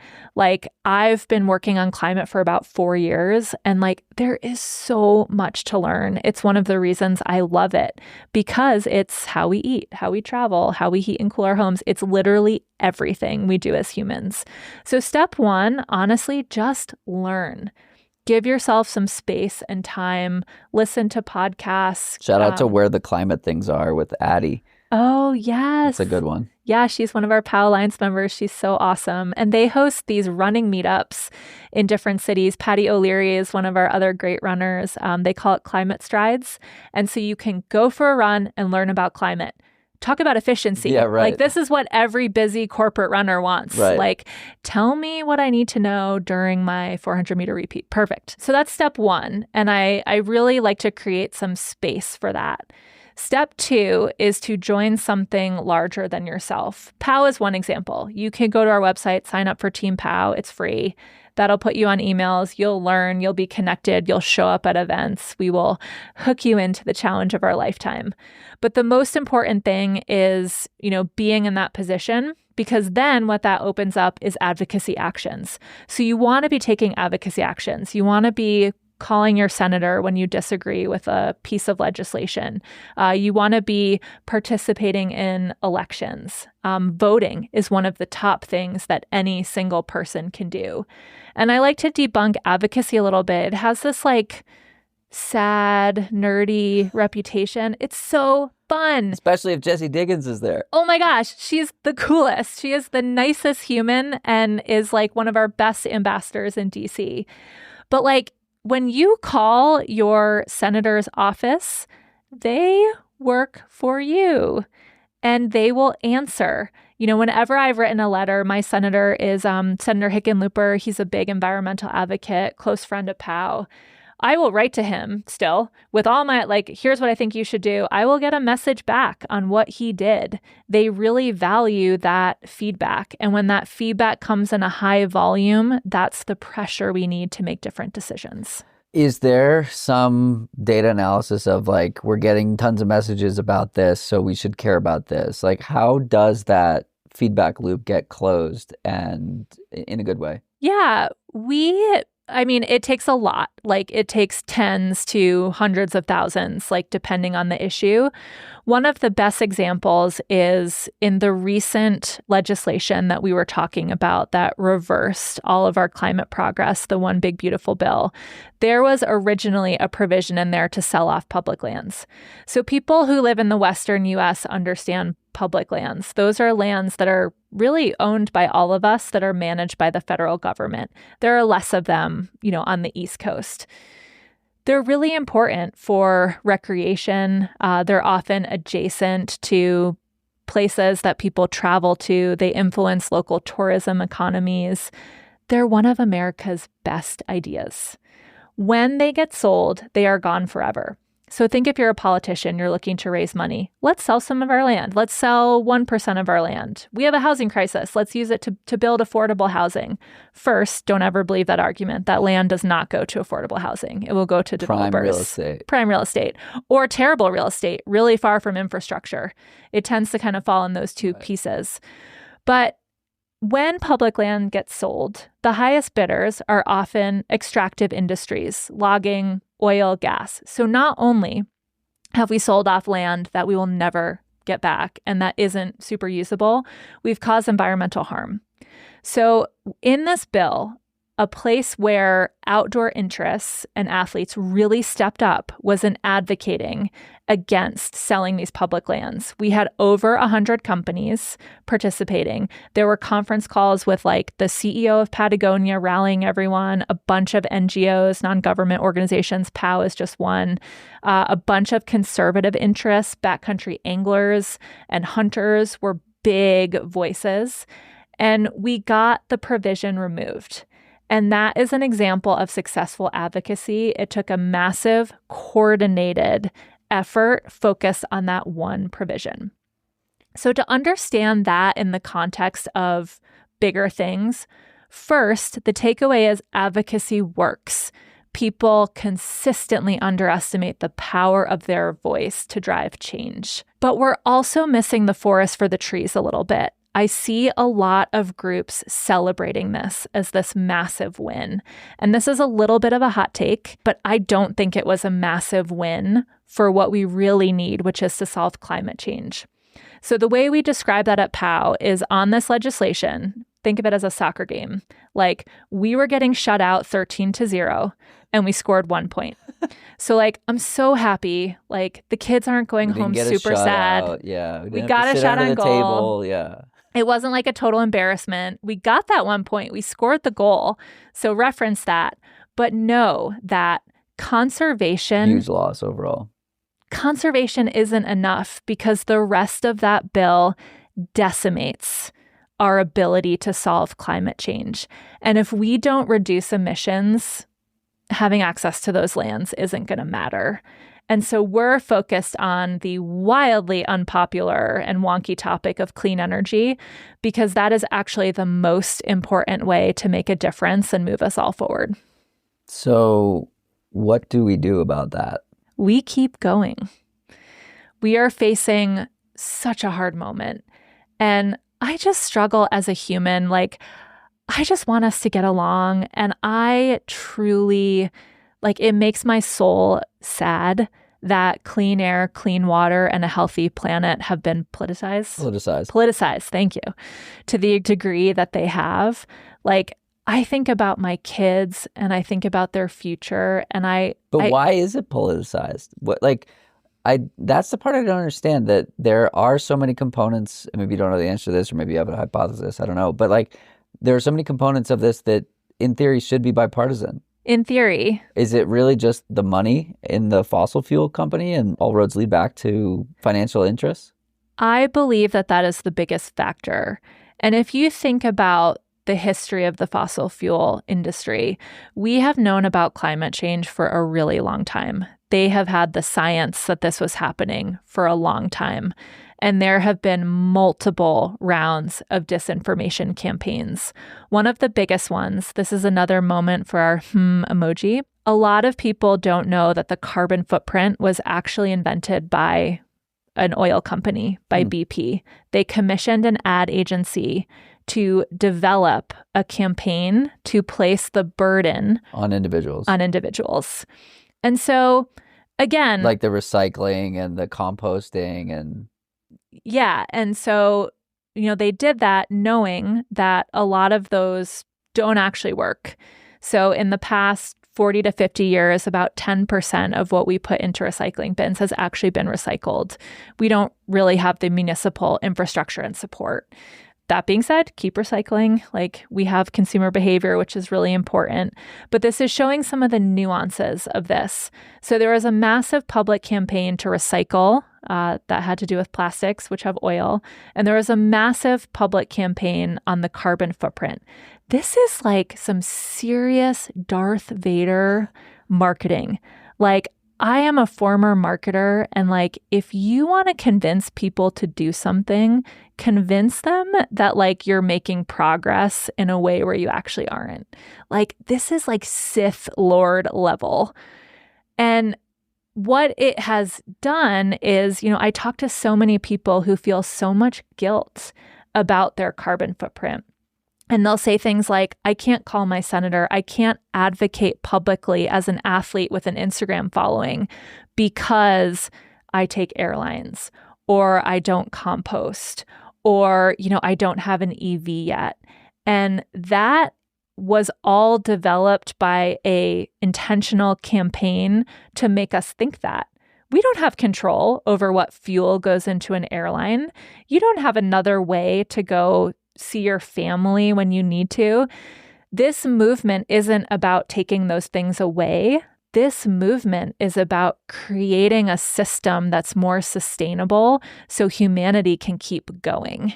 I've been working on climate for about 4 years and there is so much to learn. It's one of the reasons I love it because it's how we eat, how we travel, how we heat and cool our homes. It's literally everything we do as humans. So step one, honestly, just learn. Give yourself some space and time. Listen to podcasts. Shout out to Where the Climate Things Are with Addie. Oh, yes. That's a good one. Yeah, she's one of our POW Alliance members. She's so awesome. And they host these running meetups in different cities. Patty O'Leary is one of our other great runners. They call it Climate Strides. And so you can go for a run and learn about climate. Talk about efficiency. Yeah, right. This is what every busy corporate runner wants. Right. Tell me what I need to know during my 400-meter repeat. Perfect. So that's step one. And I really like to create some space for that. Step two is to join something larger than yourself. POW is one example. You can go to our website, sign up for Team POW. It's free. That'll put you on emails. You'll learn, you'll be connected, you'll show up at events. We will hook you into the challenge of our lifetime. But the most important thing is, being in that position, because then what that opens up is advocacy actions. So you want to be taking advocacy actions. You want to be calling your senator when you disagree with a piece of legislation. You want to be participating in elections. Voting is one of the top things that any single person can do. And I like to debunk advocacy a little bit. It has this sad, nerdy reputation. It's so fun. Especially if Jessie Diggins is there. Oh my gosh, she's the coolest. She is the nicest human and is one of our best ambassadors in DC. But when you call your senator's office, they work for you and they will answer. Whenever I've written a letter, my senator is Senator Hickenlooper. He's a big environmental advocate, close friend of POW. I will write to him still with all my, here's what I think you should do. I will get a message back on what he did. They really value that feedback. And when that feedback comes in a high volume, that's the pressure we need to make different decisions. Is there some data analysis of we're getting tons of messages about this, so we should care about this? How does that feedback loop get closed and in a good way? Yeah, it takes a lot. It takes tens to hundreds of thousands, depending on the issue. One of the best examples is in the recent legislation that we were talking about that reversed all of our climate progress, the One Big Beautiful Bill. There was originally a provision in there to sell off public lands. So people who live in the Western U.S. understand public lands. Those are lands that are really owned by all of us, that are managed by the federal government. There are less of them, on the East Coast. They're really important for recreation. They're often adjacent to places that people travel to. They influence local tourism economies. They're one of America's best ideas. When they get sold, they are gone forever. So think if you're a politician, you're looking to raise money. Let's sell some of our land. Let's sell 1% of our land. We have a housing crisis. Let's use it to build affordable housing. First, don't ever believe that argument. That land does not go to affordable housing. It will go to developers. Prime real estate. Or terrible real estate, really far from infrastructure. It tends to kind of fall in those two pieces. But when public land gets sold, the highest bidders are often extractive industries, logging, oil, gas. So not only Have we sold off land that we will never get back and that isn't super usable? We've caused environmental harm. So in this bill, a place where outdoor interests and athletes really stepped up was in advocating against selling these public lands. We had over 100 companies participating. There were conference calls with like the CEO of Patagonia rallying everyone, a bunch of NGOs, non-government organizations, POW is just one, a bunch of conservative interests, backcountry anglers and hunters were big voices. And we got the provision removed. And that is an example of successful advocacy. It took a massive, coordinated effort focused on that one provision. So to understand that in the context of bigger things, first, the takeaway is advocacy works. People consistently underestimate the power of their voice to drive change. But we're also missing the forest for the trees a little bit. I see a lot of groups celebrating this as this massive win. And this is a little bit of a hot take, but I don't think it was a massive win for what we really need, which is to solve climate change. So the way we describe that at POW is on this legislation, think of it as a soccer game. Like we were getting shut out 13-0 and we scored 1 point. So like, I'm so happy. Like the kids aren't going home super sad. Out. Yeah. We got a shot on goal. Table. Yeah. It wasn't like a total embarrassment. We got that 1 point. We scored the goal. So reference that. But know that conservation... Huge loss overall. Conservation isn't enough because the rest of that bill decimates our ability to solve climate change. And if we don't reduce emissions, having access to those lands isn't going to matter. And so we're focused on the wildly unpopular and wonky topic of clean energy because that is actually the most important way to make a difference and move us all forward. So what do we do about that? We keep going. We are facing such a hard moment. And I just struggle as a human. Like, I just want us to get along. And I truly, like, it makes my soul sad that clean air, clean water, and a healthy planet have been politicized. Politicized, thank you. To the degree that they have. Like, I think about my kids and I think about their future and But why is it politicized? That's the part I don't understand, that there are so many components, and maybe you don't know the answer to this or maybe you have a hypothesis, I don't know. But like, there are so many components of this that in theory should be bipartisan. In theory. Is it really just the money in the fossil fuel company and all roads lead back to financial interests? I believe that that is the biggest factor. And if you think about the history of the fossil fuel industry, we have known about climate change for a really long time. They have had the science that this was happening for a long time. And there have been multiple rounds of disinformation campaigns. One of the biggest ones, this is another moment for our emoji. A lot of people don't know that the carbon footprint was actually invented by an oil company, by BP. They commissioned an ad agency to develop a campaign to place the burden on individuals. And so, again, like the recycling and the composting and yeah. And so, they did that knowing that a lot of those don't actually work. So in the past 40 to 50 years, about 10% of what we put into recycling bins has actually been recycled. We don't really have the municipal infrastructure and support. That being said, keep recycling. Like, we have consumer behavior, which is really important. But this is showing some of the nuances of this. So there was a massive public campaign to recycle that had to do with plastics, which have oil. And there was a massive public campaign on the carbon footprint. This is like some serious Darth Vader marketing. Like, I am a former marketer, and like, if you want to convince people to do something, convince them that like you're making progress in a way where you actually aren't. Like, this is like Sith Lord level. And what it has done is, I talk to so many people who feel so much guilt about their carbon footprint. And they'll say things like, I can't call my senator. I can't advocate publicly as an athlete with an Instagram following because I take airlines, or I don't compost, or, I don't have an EV yet. And that was all developed by a intentional campaign to make us think that. We don't have control over what fuel goes into an airline. You don't have another way to go see your family when you need to. This movement isn't about taking those things away. This movement is about creating a system that's more sustainable so humanity can keep going.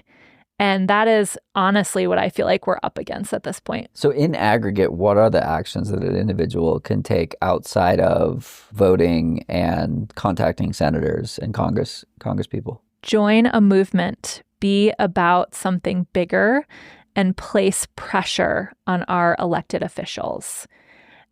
And that is honestly what I feel like we're up against at this point. So in aggregate, what are the actions that an individual can take outside of voting and contacting senators and Congress people? Join a movement, be about something bigger, and place pressure on our elected officials.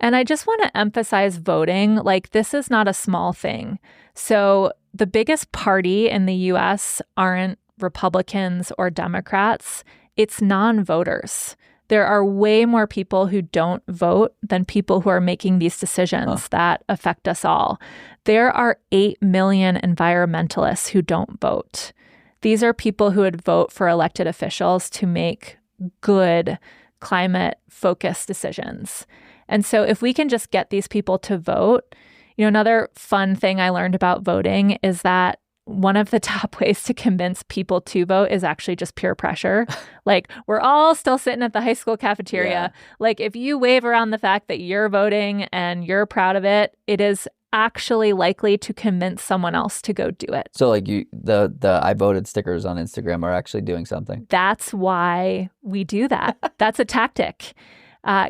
And I just want to emphasize voting, like this is not a small thing. So the biggest party in the US aren't Republicans or Democrats, it's non-voters. There are way more people who don't vote than people who are making these decisions that affect us all. There are 8 million environmentalists who don't vote. These are people who would vote for elected officials to make good climate-focused decisions. And so if we can just get these people to vote, another fun thing I learned about voting is that one of the top ways to convince people to vote is actually just peer pressure. Like, we're all still sitting at the high school cafeteria. Yeah. Like, if you wave around the fact that you're voting and you're proud of it, it is actually likely to convince someone else to go do it. So like the I voted stickers on Instagram are actually doing something. That's why we do that. That's a tactic.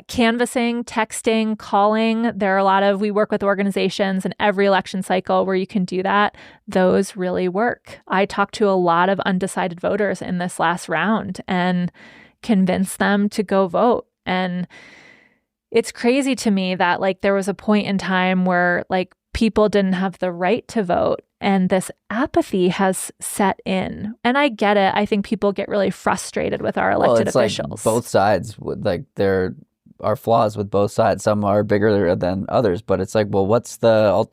Canvassing, texting, calling. We work with organizations in every election cycle where you can do that. Those really work. I talked to a lot of undecided voters in this last round and convinced them to go vote. And it's crazy to me that there was a point in time where people didn't have the right to vote. And this apathy has set in. And I get it. I think people get really frustrated with our elected officials. Both sides, there are flaws with both sides. Some are bigger than others. But it's what's the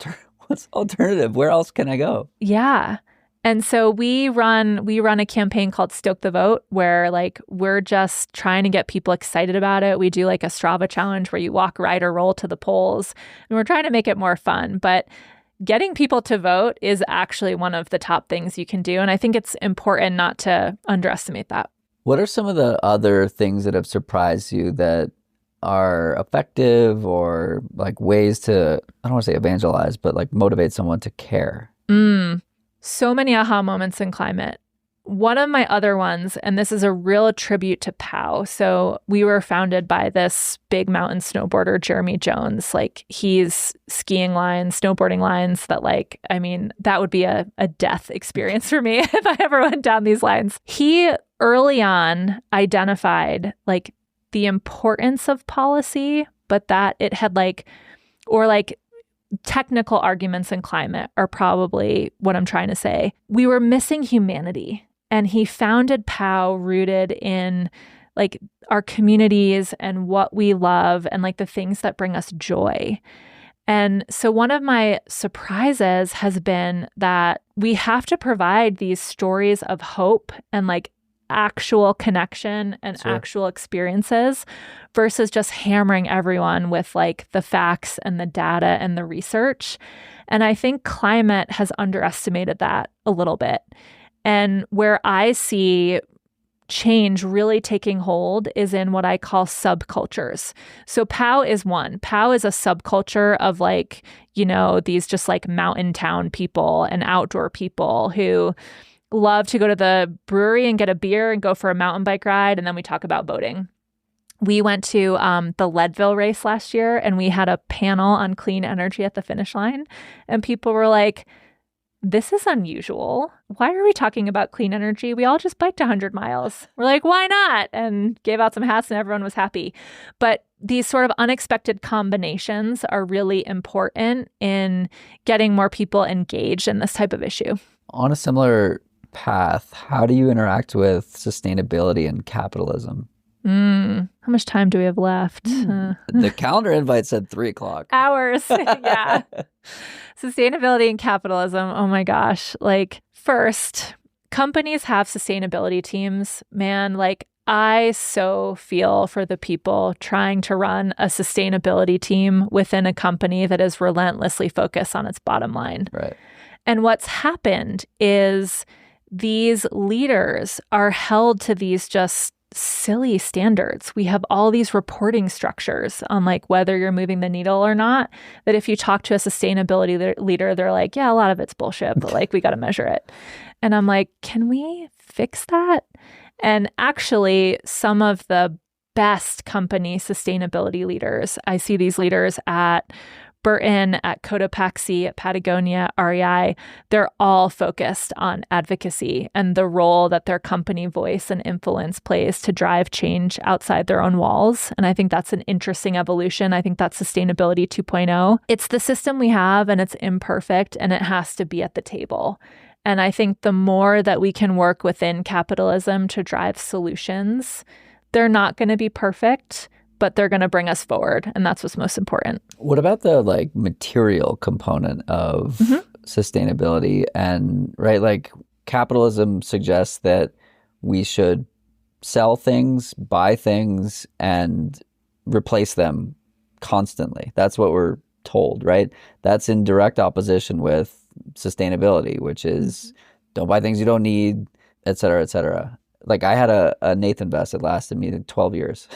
alternative? Where else can I go? Yeah. And so we run a campaign called Stoke the Vote, where we're just trying to get people excited about it. We do a Strava challenge where you walk, ride, or roll to the polls. And we're trying to make it more fun. But getting people to vote is actually one of the top things you can do. And I think it's important not to underestimate that. What are some of the other things that have surprised you that are effective or ways to, I don't want to say evangelize, but motivate someone to care? So many aha moments in climate. One of my other ones, and this is a real tribute to POW. So we were founded by this big mountain snowboarder, Jeremy Jones. He's skiing lines, snowboarding lines that that would be a death experience for me if I ever went down these lines. He early on identified the importance of policy, but that it had technical arguments in climate are probably what I'm trying to say. We were missing humanity. And he founded POW rooted in our communities and what we love and the things that bring us joy. And so one of my surprises has been that we have to provide these stories of hope and actual connection and actual experiences versus just hammering everyone with the facts and the data and the research. And I think climate has underestimated that a little bit. And where I see change really taking hold is in what I call subcultures. So POW is one. POW is a subculture of these just mountain town people and outdoor people who love to go to the brewery and get a beer and go for a mountain bike ride. And then we talk about boating. We went to the Leadville race last year and we had a panel on clean energy at the finish line. And people were like, this is unusual. Why are we talking about clean energy? We all just biked 100 miles. We're like, why not? And gave out some hats and everyone was happy. But these sort of unexpected combinations are really important in getting more people engaged in this type of issue. On a similar path, how do you interact with sustainability and capitalism? How much time do we have left? The calendar invite said 3:00. Hours. Yeah. Sustainability and capitalism. Oh my gosh. Like, first, companies have sustainability teams. Man, like, I so feel for the people trying to run a sustainability team within a company that is relentlessly focused on its bottom line. Right. And what's happened is these leaders are held to these just silly standards. We have all these reporting structures on like whether you're moving the needle or not, that if you talk to a sustainability leader, they're like, yeah, a lot of it's bullshit, but like we got to measure it. And I'm like, can we fix that? And actually, some of the best company sustainability leaders, I see these leaders at Burton, at Cotopaxi, at Patagonia, REI, they're all focused on advocacy and the role that their company voice and influence plays to drive change outside their own walls. And I think that's an interesting evolution. I think that's sustainability 2.0. It's the system we have and it's imperfect and it has to be at the table. And I think the more that we can work within capitalism to drive solutions, they're not going to be perfect, but they're going to bring us forward. And that's what's most important. What about the like material component of sustainability? And right, like capitalism suggests that we should sell things, buy things, and replace them constantly. That's what we're told, right? That's in direct opposition with sustainability, which is don't buy things you don't need, et cetera, et cetera. Like I had a Nathan vest that lasted me 12 years.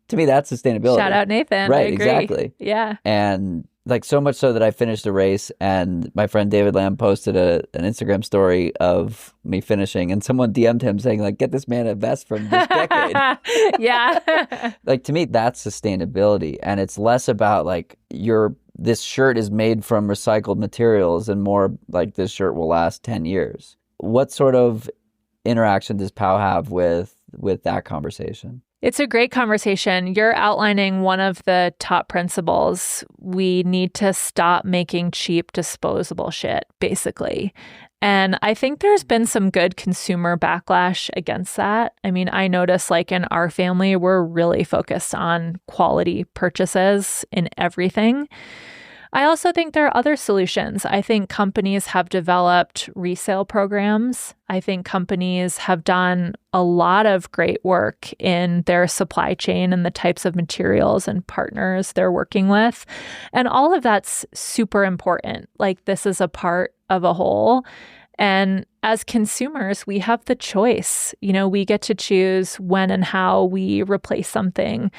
To me, that's sustainability. Shout out Nathan. Right, I agree. exactly. Yeah. And like so much so that I finished a race and my friend David Lamb posted an Instagram story of me finishing and someone DM'd him saying like, get this man a vest from this decade. Yeah. Like to me, that's sustainability. And it's less about like this shirt is made from recycled materials and more like this shirt will last 10 years. What sort of interaction does Pau have with that conversation? It's a great conversation. You're outlining one of the top principles. We need to stop making cheap, disposable shit, basically. And I think there's been some good consumer backlash against that. I mean, I notice like in our family, we're really focused on quality purchases in everything. I also think there are other solutions. I think companies have developed resale programs. I think companies have done a lot of great work in their supply chain and the types of materials and partners they're working with. And all of that's super important. Like this is a part of a whole. And as consumers, we have the choice. You know, we get to choose when and how we replace something.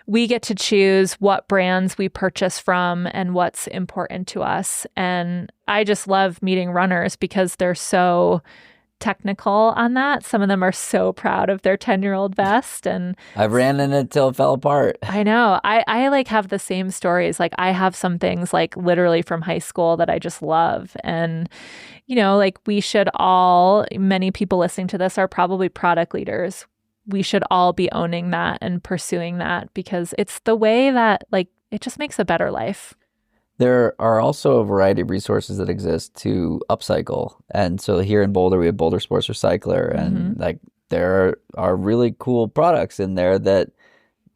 We get to choose what brands we purchase from and what's important to us. And I just love meeting runners because they're so technical on that. Some of them are so proud of their 10-year-old vest. And I've ran in it till it fell apart. I know. I like have the same stories. Like I have some things like literally from high school that I just love. And, you know, like many people listening to this are probably product leaders. We should all be owning that and pursuing that because it's the way that like it just makes a better life. There are also a variety of resources that exist to upcycle. And so here in Boulder, we have Boulder Sports Recycler and like there are really cool products in there that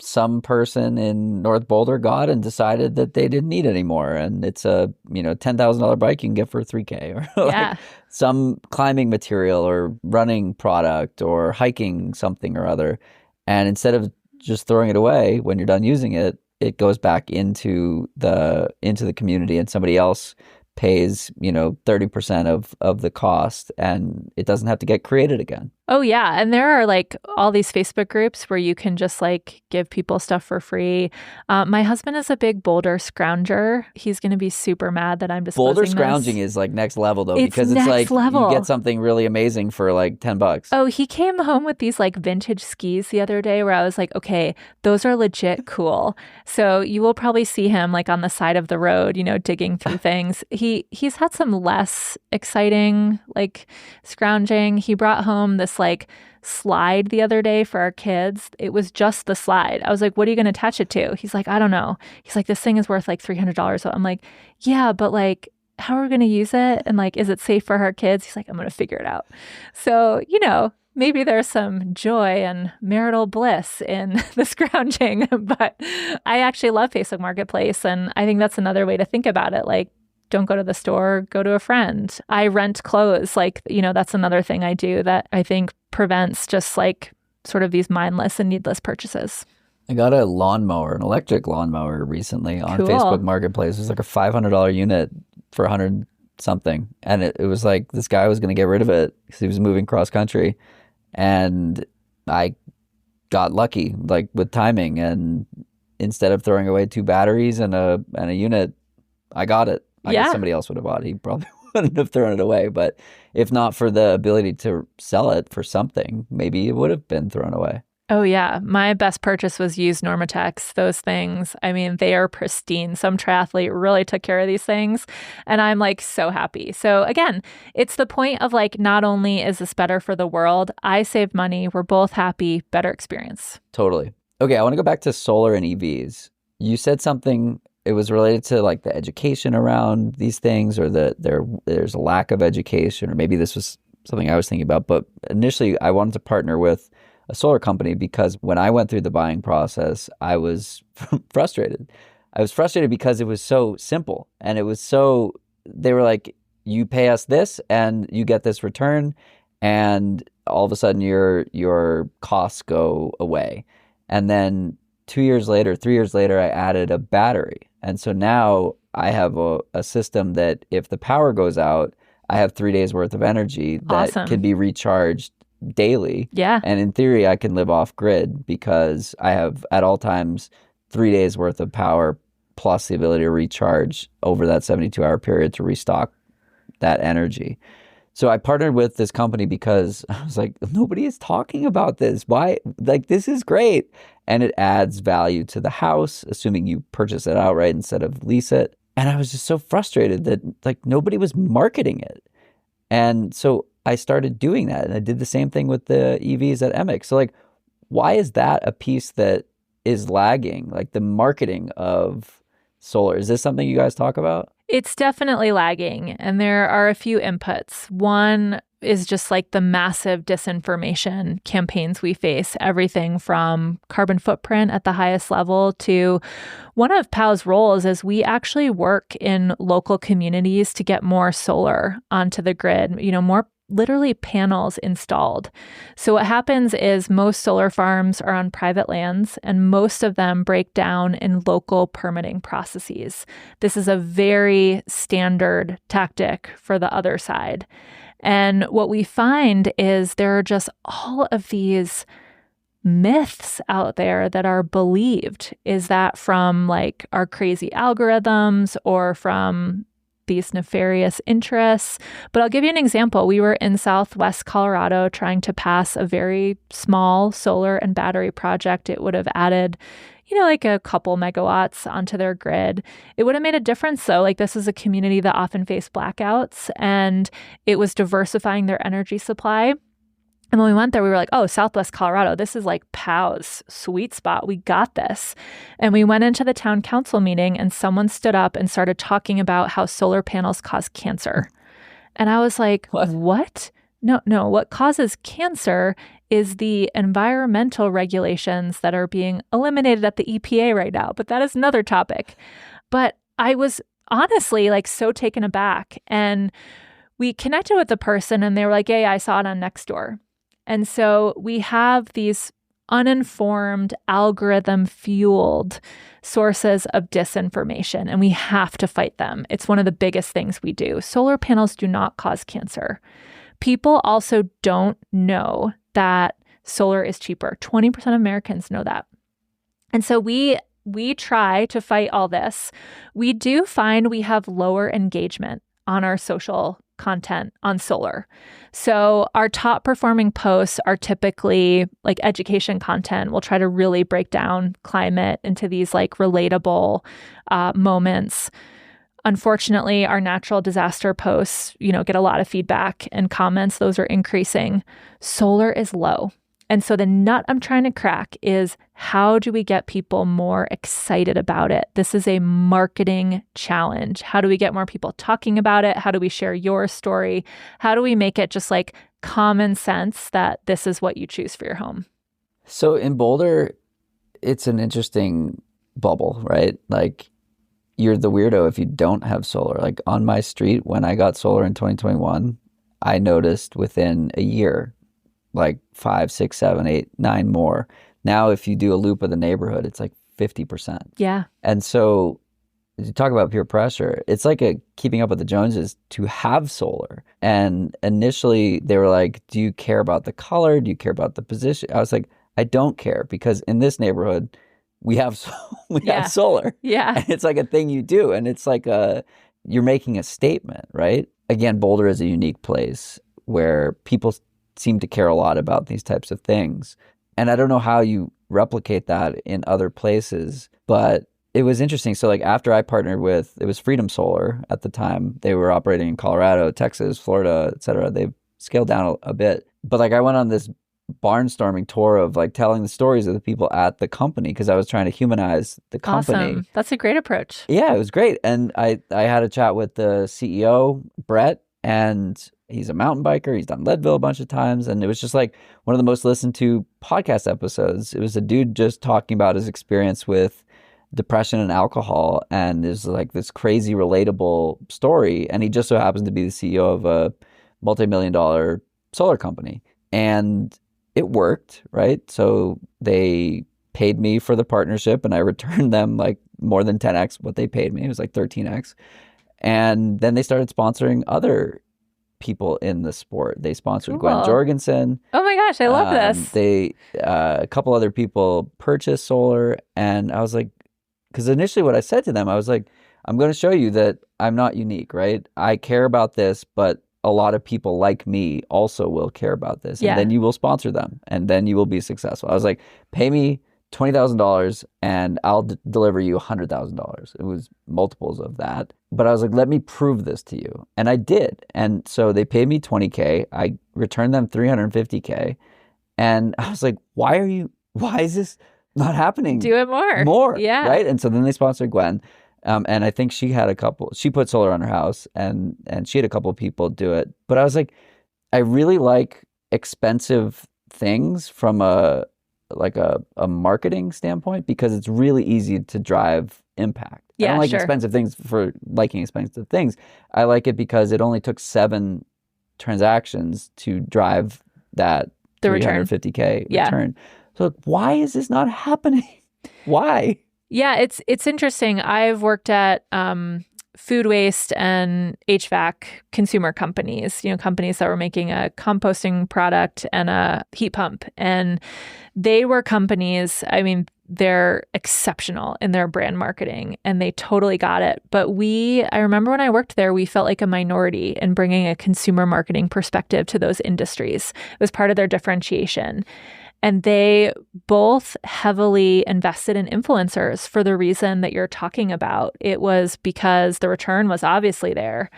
some person in North Boulder got and decided that they didn't need anymore. And it's a, $10,000 bike you can get for $3,000 or like some climbing material or running product or hiking something or other. And instead of just throwing it away when you're done using it, it goes back into the community and somebody else pays, 30% of the cost and it doesn't have to get created again. Oh, yeah. And there are like all these Facebook groups where you can just like give people stuff for free. My husband is a big boulder scrounger. He's going to be super mad that I'm disposing Boulder this. scrounging is like next level though, It's because it's next like level. you get something really amazing for like $10. Oh, he came home with these like vintage skis the other day where I was like, okay, those are legit cool. So you will probably see him like on the side of the road, digging through things. He's had some less exciting like scrounging. He brought home this like slide the other day for our kids. It was just the slide. I was like, what are you going to attach it to? He's like, I don't know. He's like, this thing is worth like $300. So I'm like, yeah, but like, how are we going to use it? And like, is it safe for our kids? He's like, I'm going to figure it out. So, maybe there's some joy and marital bliss in the scrounging, but I actually love Facebook Marketplace. And I think that's another way to think about it. Like, don't go to the store, go to a friend. I rent clothes. Like, that's another thing I do that I think prevents just like sort of these mindless and needless purchases. I got a lawnmower, an electric lawnmower recently on Cool. Facebook Marketplace. It was like a $500 unit for 100 something. And it was like this guy was going to get rid of it because he was moving cross country. And I got lucky, like with timing. And instead of throwing away 2 batteries and a unit, I got it. I guess somebody else would have bought it. He probably wouldn't have thrown it away. But if not for the ability to sell it for something, maybe it would have been thrown away. Oh, yeah. My best purchase was used Normatex. Those things, I mean, they are pristine. Some triathlete really took care of these things. And I'm like so happy. So again, it's the point of like, not only is this better for the world, I saved money. We're both happy, better experience. Totally. Okay, I want to go back to solar and EVs. You said something, it was related to like the education around these things, or there's a lack of education, or maybe this was something I was thinking about. But initially, I wanted to partner with a solar company because when I went through the buying process, I was frustrated. I was frustrated because it was so simple, and they were like, you pay us this and you get this return, and all of a sudden your costs go away. And then 3 years later, I added a battery. And so now I have a system that if the power goes out, I have 3 days worth of energy that can be recharged daily. Yeah. And in theory, I can live off grid because I have at all times 3 days worth of power plus the ability to recharge over that 72-hour period to restock that energy. So I partnered with this company because I was like, nobody is talking about this. Why? Like, this is great. And it adds value to the house, assuming you purchase it outright instead of lease it. And I was just so frustrated that like nobody was marketing it. And so I started doing that. And I did the same thing with the EVs at Emic. So like, why is that a piece that is lagging? Like the marketing of solar. Is this something you guys talk about? It's definitely lagging. And there are a few inputs. One is just like the massive disinformation campaigns we face, everything from carbon footprint at the highest level to one of POW's roles is we actually work in local communities to get more solar onto the grid, more literally panels installed. So what happens is most solar farms are on private lands and most of them break down in local permitting processes. This is a very standard tactic for the other side. And what we find is there are just all of these myths out there that are believed. Is that from like our crazy algorithms or from these nefarious interests? But I'll give you an example. We were in Southwest Colorado trying to pass a very small solar and battery project. It would have added, like a couple megawatts onto their grid. It would have made a difference though. Like this is a community that often faced blackouts and it was diversifying their energy supply. And when we went there, we were like, oh, Southwest Colorado, this is like POW's sweet spot. We got this. And we went into the town council meeting and someone stood up and started talking about how solar panels cause cancer. And I was like, what? No, what causes cancer is the environmental regulations that are being eliminated at the EPA right now. But that is another topic. But I was honestly like so taken aback. And we connected with the person and they were like, yeah, I saw it on Nextdoor. And so we have these uninformed, algorithm-fueled sources of disinformation, and we have to fight them. It's one of the biggest things we do. Solar panels do not cause cancer. People also don't know that solar is cheaper. 20% of Americans know that. And so we try to fight all this. We do find we have lower engagement on our social content on solar. So our top performing posts are typically like education content. We'll try to really break down climate into these like relatable moments. Unfortunately, our natural disaster posts, get a lot of feedback and comments. Those are increasing. Solar is low. And so the nut I'm trying to crack is how do we get people more excited about it? This is a marketing challenge. How do we get more people talking about it? How do we share your story? How do we make it just like common sense that this is what you choose for your home. So in Boulder, it's an interesting bubble, right? Like you're the weirdo if you don't have solar. Like on my street, when I got solar in 2021, I noticed within a year, like 5, 6, 7, 8, 9 more. Now, if you do a loop of the neighborhood, it's like 50%. Yeah. And so you talk about peer pressure. It's like a keeping up with the Joneses to have solar. And initially they were like, do you care about the color? Do you care about the position? I was like, I don't care because in this neighborhood, we have have solar. Yeah. And it's like a thing you do. And it's like you're making a statement, right? Again, Boulder is a unique place where people seem to care a lot about these types of things. And I don't know how you replicate that in other places, but it was interesting. So like after I partnered with, it was Freedom Solar at the time. They were operating in Colorado, Texas, Florida, et cetera. They've scaled down a bit. But like I went on this barnstorming tour of like telling the stories of the people at the company because I was trying to humanize the company. Awesome. That's a great approach. Yeah, it was great. And I had a chat with the CEO, Brett, and he's a mountain biker. He's done Leadville a bunch of times. And it was just like one of the most listened to podcast episodes. It was a dude just talking about his experience with depression and alcohol. And there's like this crazy relatable story. And he just so happens to be the CEO of a multi-million-dollar solar company. And it worked, right? So they paid me for the partnership and I returned them like more than 10x what they paid me. It was like 13x. And then they started sponsoring other people in the sport. They sponsored Gwen Jorgensen. Oh my gosh, I love this. They a couple other people purchased solar, and I was like, because initially what I said to them, I was like, I'm going to show you that I'm not unique, right? I care about this, but a lot of people like me also will care about this, and then you will sponsor them, and then you will be successful. I was like, pay me $20,000 and I'll deliver you $100,000. It was multiples of that. But I was like, let me prove this to you. And I did. And so they paid me $20K. I returned them $350K. And I was like, why is this not happening? Do it more. More. Yeah. Right. And so then they sponsored Gwen. And I think she put solar on her house and she had a couple of people do it. But I was like, I really like expensive things from a marketing standpoint because it's really easy to drive impact. I don't like expensive things for liking expensive things. I like it because it only took 7 transactions to drive that the $350K return. So why is this not happening? Why? Yeah, it's interesting. I've worked at food waste and HVAC consumer companies, companies that were making a composting product and a heat pump. And they were companies, I mean, they're exceptional in their brand marketing and they totally got it. But I remember when I worked there, we felt like a minority in bringing a consumer marketing perspective to those industries. It was part of their differentiation. And they both heavily invested in influencers for the reason that you're talking about. It was because the return was obviously there.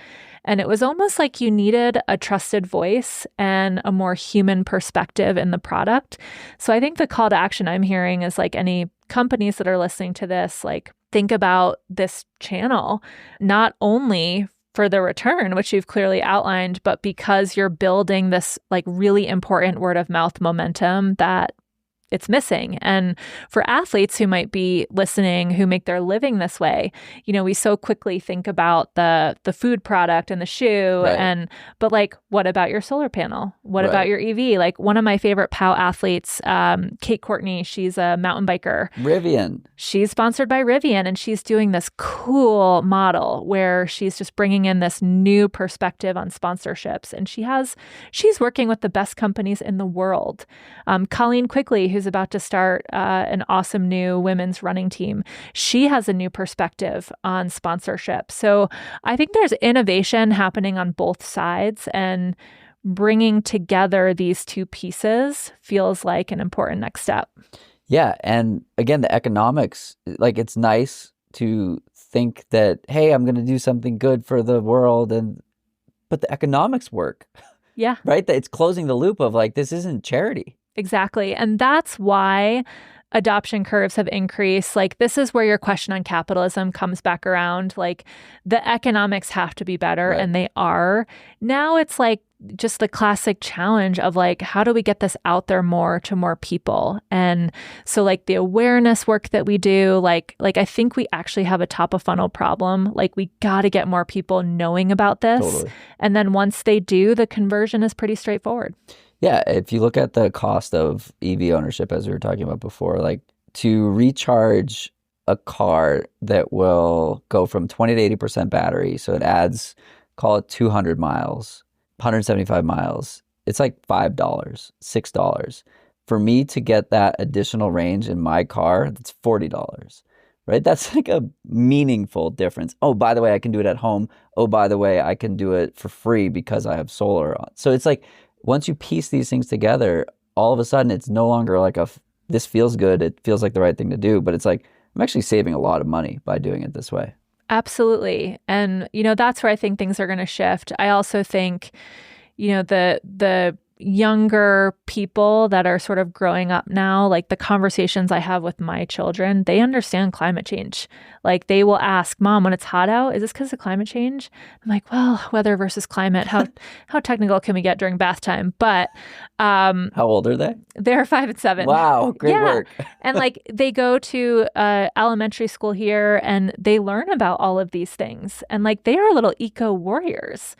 And it was almost like you needed a trusted voice and a more human perspective in the product. So I think the call to action I'm hearing is like any companies that are listening to this, like think about this channel, not only for the return, which you've clearly outlined, but because you're building this like really important word of mouth momentum that it's missing. And for athletes who might be listening, who make their living this way, we so quickly think about the food product and the shoe, but like, what about your solar panel? What about your EV? Like one of my favorite POW athletes, Kate Courtney, she's a mountain biker. Rivian. She's sponsored by Rivian, and she's doing this cool model where she's just bringing in this new perspective on sponsorships. And she's working with the best companies in the world. Colleen Quigley, who's about to start an awesome new women's running team, she has a new perspective on sponsorship. So I think there's innovation happening on both sides, and bringing together these two pieces feels like an important next step. Yeah. And again, the economics, like it's nice to think that, hey, I'm going to do something good for the world, but the economics work. Yeah. Right? That it's closing the loop of like, this isn't charity. Exactly. And that's why adoption curves have increased. Like, this is where your question on capitalism comes back around. Like, the economics have to be better, Right. and they are. Now it's like just the classic challenge of like, how do we get this out there more to more people? And so like the awareness work that we do, like I think we actually have a top of funnel problem. Like, we got to get more people knowing about this. Totally. And then once they do, the conversion is pretty straightforward. Yeah, if you look at the cost of EV ownership, as we were talking about before, like to recharge a car that will go from 20 to 80% battery, so it adds, call it 200 miles, 175 miles, it's like $5, $6. For me to get that additional range in my car, that's $40, right? That's like a meaningful difference. Oh, by the way, I can do it at home. Oh, by the way, I can do it for free because I have solar on. So it's like, once you piece these things together, all of a sudden it's no longer like this feels good, it feels like the right thing to do, but it's like, I'm actually saving a lot of money by doing it this way. Absolutely. And, that's where I think things are going to shift. I also think, the younger people that are sort of growing up now, like the conversations I have with my children, they understand climate change. Like, they will ask, Mom, when it's hot out, is this because of climate change? I'm like, well, weather versus climate, how technical can we get during bath time? But how old are they? They're 5 and 7. Wow, great work. And like, they go to elementary school here and they learn about all of these things. And like, they are little eco warriors.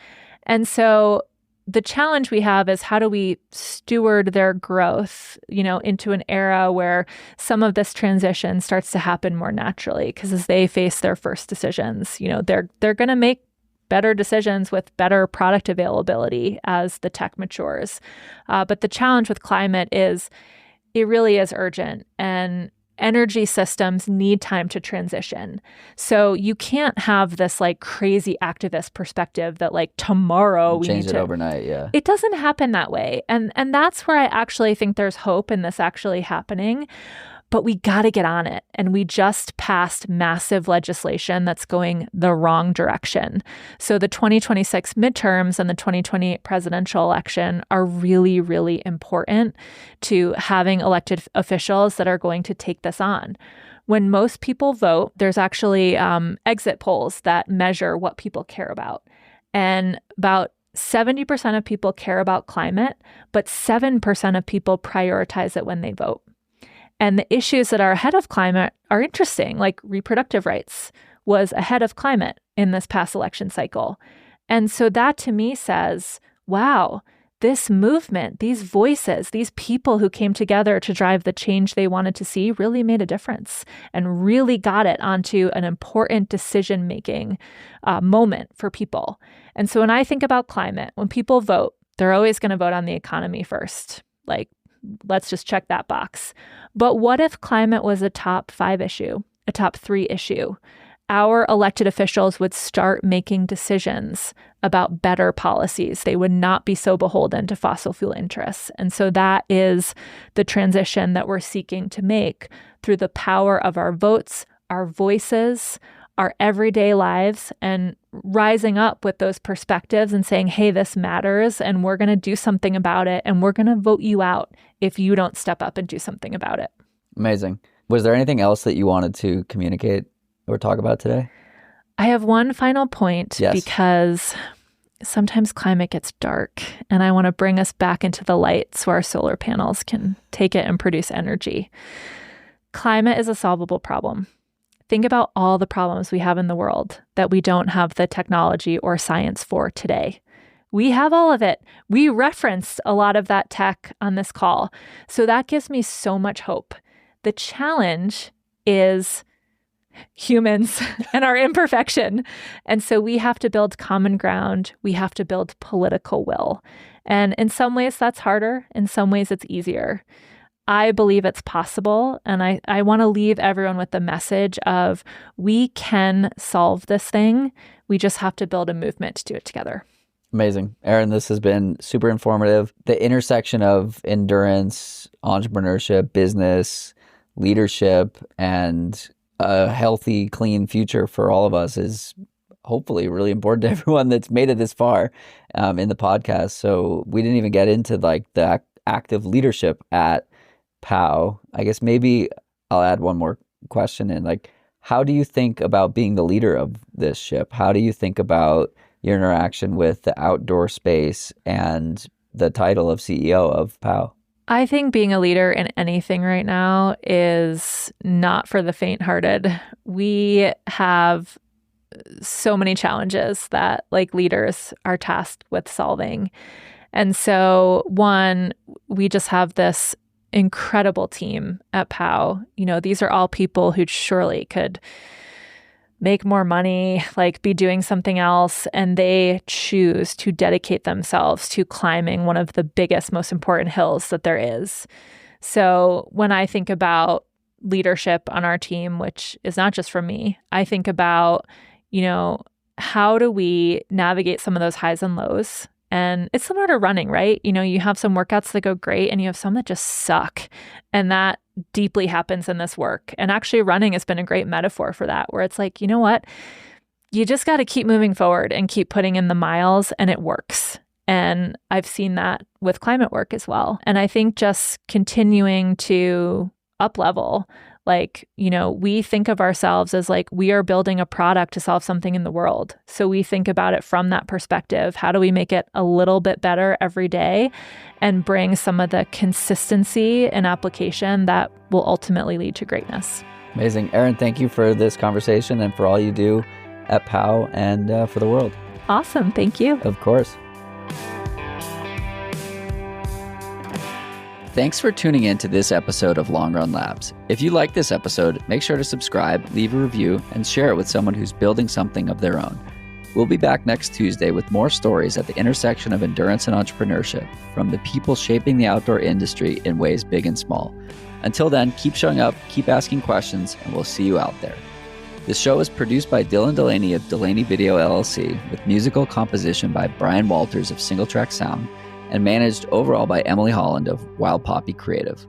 And so the challenge we have is, how do we steward their growth, into an era where some of this transition starts to happen more naturally? Because as they face their first decisions, they're going to make better decisions with better product availability as the tech matures. But the challenge with climate is it really is urgent, and energy systems need time to transition. So you can't have this like crazy activist perspective that like tomorrow we change need it to overnight. Yeah. It doesn't happen that way. And that's where I actually think there's hope in this actually happening. But we got to get on it. And we just passed massive legislation that's going the wrong direction. So the 2026 midterms and the 2028 presidential election are really, really important to having elected officials that are going to take this on. When most people vote, there's actually exit polls that measure what people care about. And about 70% of people care about climate, but 7% of people prioritize it when they vote. And the issues that are ahead of climate are interesting, like reproductive rights was ahead of climate in this past election cycle. And so that to me says, wow, this movement, these voices, these people who came together to drive the change they wanted to see really made a difference and really got it onto an important decision-making moment for people. And so when I think about climate, when people vote, they're always going to vote on the economy first. Like, let's just check that box. But what if climate was a top 5 issue, a top 3 issue? Our elected officials would start making decisions about better policies. They would not be so beholden to fossil fuel interests. And so that is the transition that we're seeking to make through the power of our votes, our voices, our everyday lives, and rising up with those perspectives and saying, hey, this matters, and we're going to do something about it, and we're going to vote you out if you don't step up and do something about it. Amazing. Was there anything else that you wanted to communicate or talk about today? I have one final point, yes, because sometimes climate gets dark, and I want to bring us back into the light so our solar panels can take it and produce energy. Climate is a solvable problem. Think about all the problems we have in the world that we don't have the technology or science for today. We have all of it. We referenced a lot of that tech on this call. So that gives me so much hope. The challenge is humans and our imperfection. And so we have to build common ground. We have to build political will. And in some ways that's harder. In some ways it's easier. I believe it's possible. And I want to leave everyone with the message of we can solve this thing. We just have to build a movement to do it together. Amazing. Erin, this has been super informative. The intersection of endurance, entrepreneurship, business, leadership, and a healthy, clean future for all of us is hopefully really important to everyone that's made it this far in the podcast. So we didn't even get into like the active leadership at POW, I guess maybe I'll add one more question in. Like, how do you think about being the leader of this ship? How do you think about your interaction with the outdoor space and the title of CEO of POW? I think being a leader in anything right now is not for the faint-hearted. We have so many challenges that like leaders are tasked with solving. And so one, we just have this incredible team at POW. You know, these are all people who surely could make more money, like be doing something else, and they choose to dedicate themselves to climbing one of the biggest, most important hills that there is. So when I think about leadership on our team, which is not just for me, I think about, you know, how do we navigate some of those highs and lows? And it's similar to running, right? You know, you have some workouts that go great and you have some that just suck. And that deeply happens in this work. And actually running has been a great metaphor for that, where it's like, you know what? You just got to keep moving forward and keep putting in the miles and it works. And I've seen that with climate work as well. And I think just continuing to up level, like, you know, we think of ourselves as like, we are building a product to solve something in the world. So we think about it from that perspective. How do we make it a little bit better every day and bring some of the consistency and application that will ultimately lead to greatness? Amazing. Erin, thank you for this conversation and for all you do at POW and for the world. Awesome. Thank you. Of course. Thanks for tuning in to this episode of Long Run Labs. If you like this episode, make sure to subscribe, leave a review, and share it with someone who's building something of their own. We'll be back next Tuesday with more stories at the intersection of endurance and entrepreneurship from the people shaping the outdoor industry in ways big and small. Until then, keep showing up, keep asking questions, and we'll see you out there. This show is produced by Dylan Delaney of Delaney Video LLC, with musical composition by Brian Walters of Single Track Sound, and managed overall by Emily Holland of Wild Poppy Creative.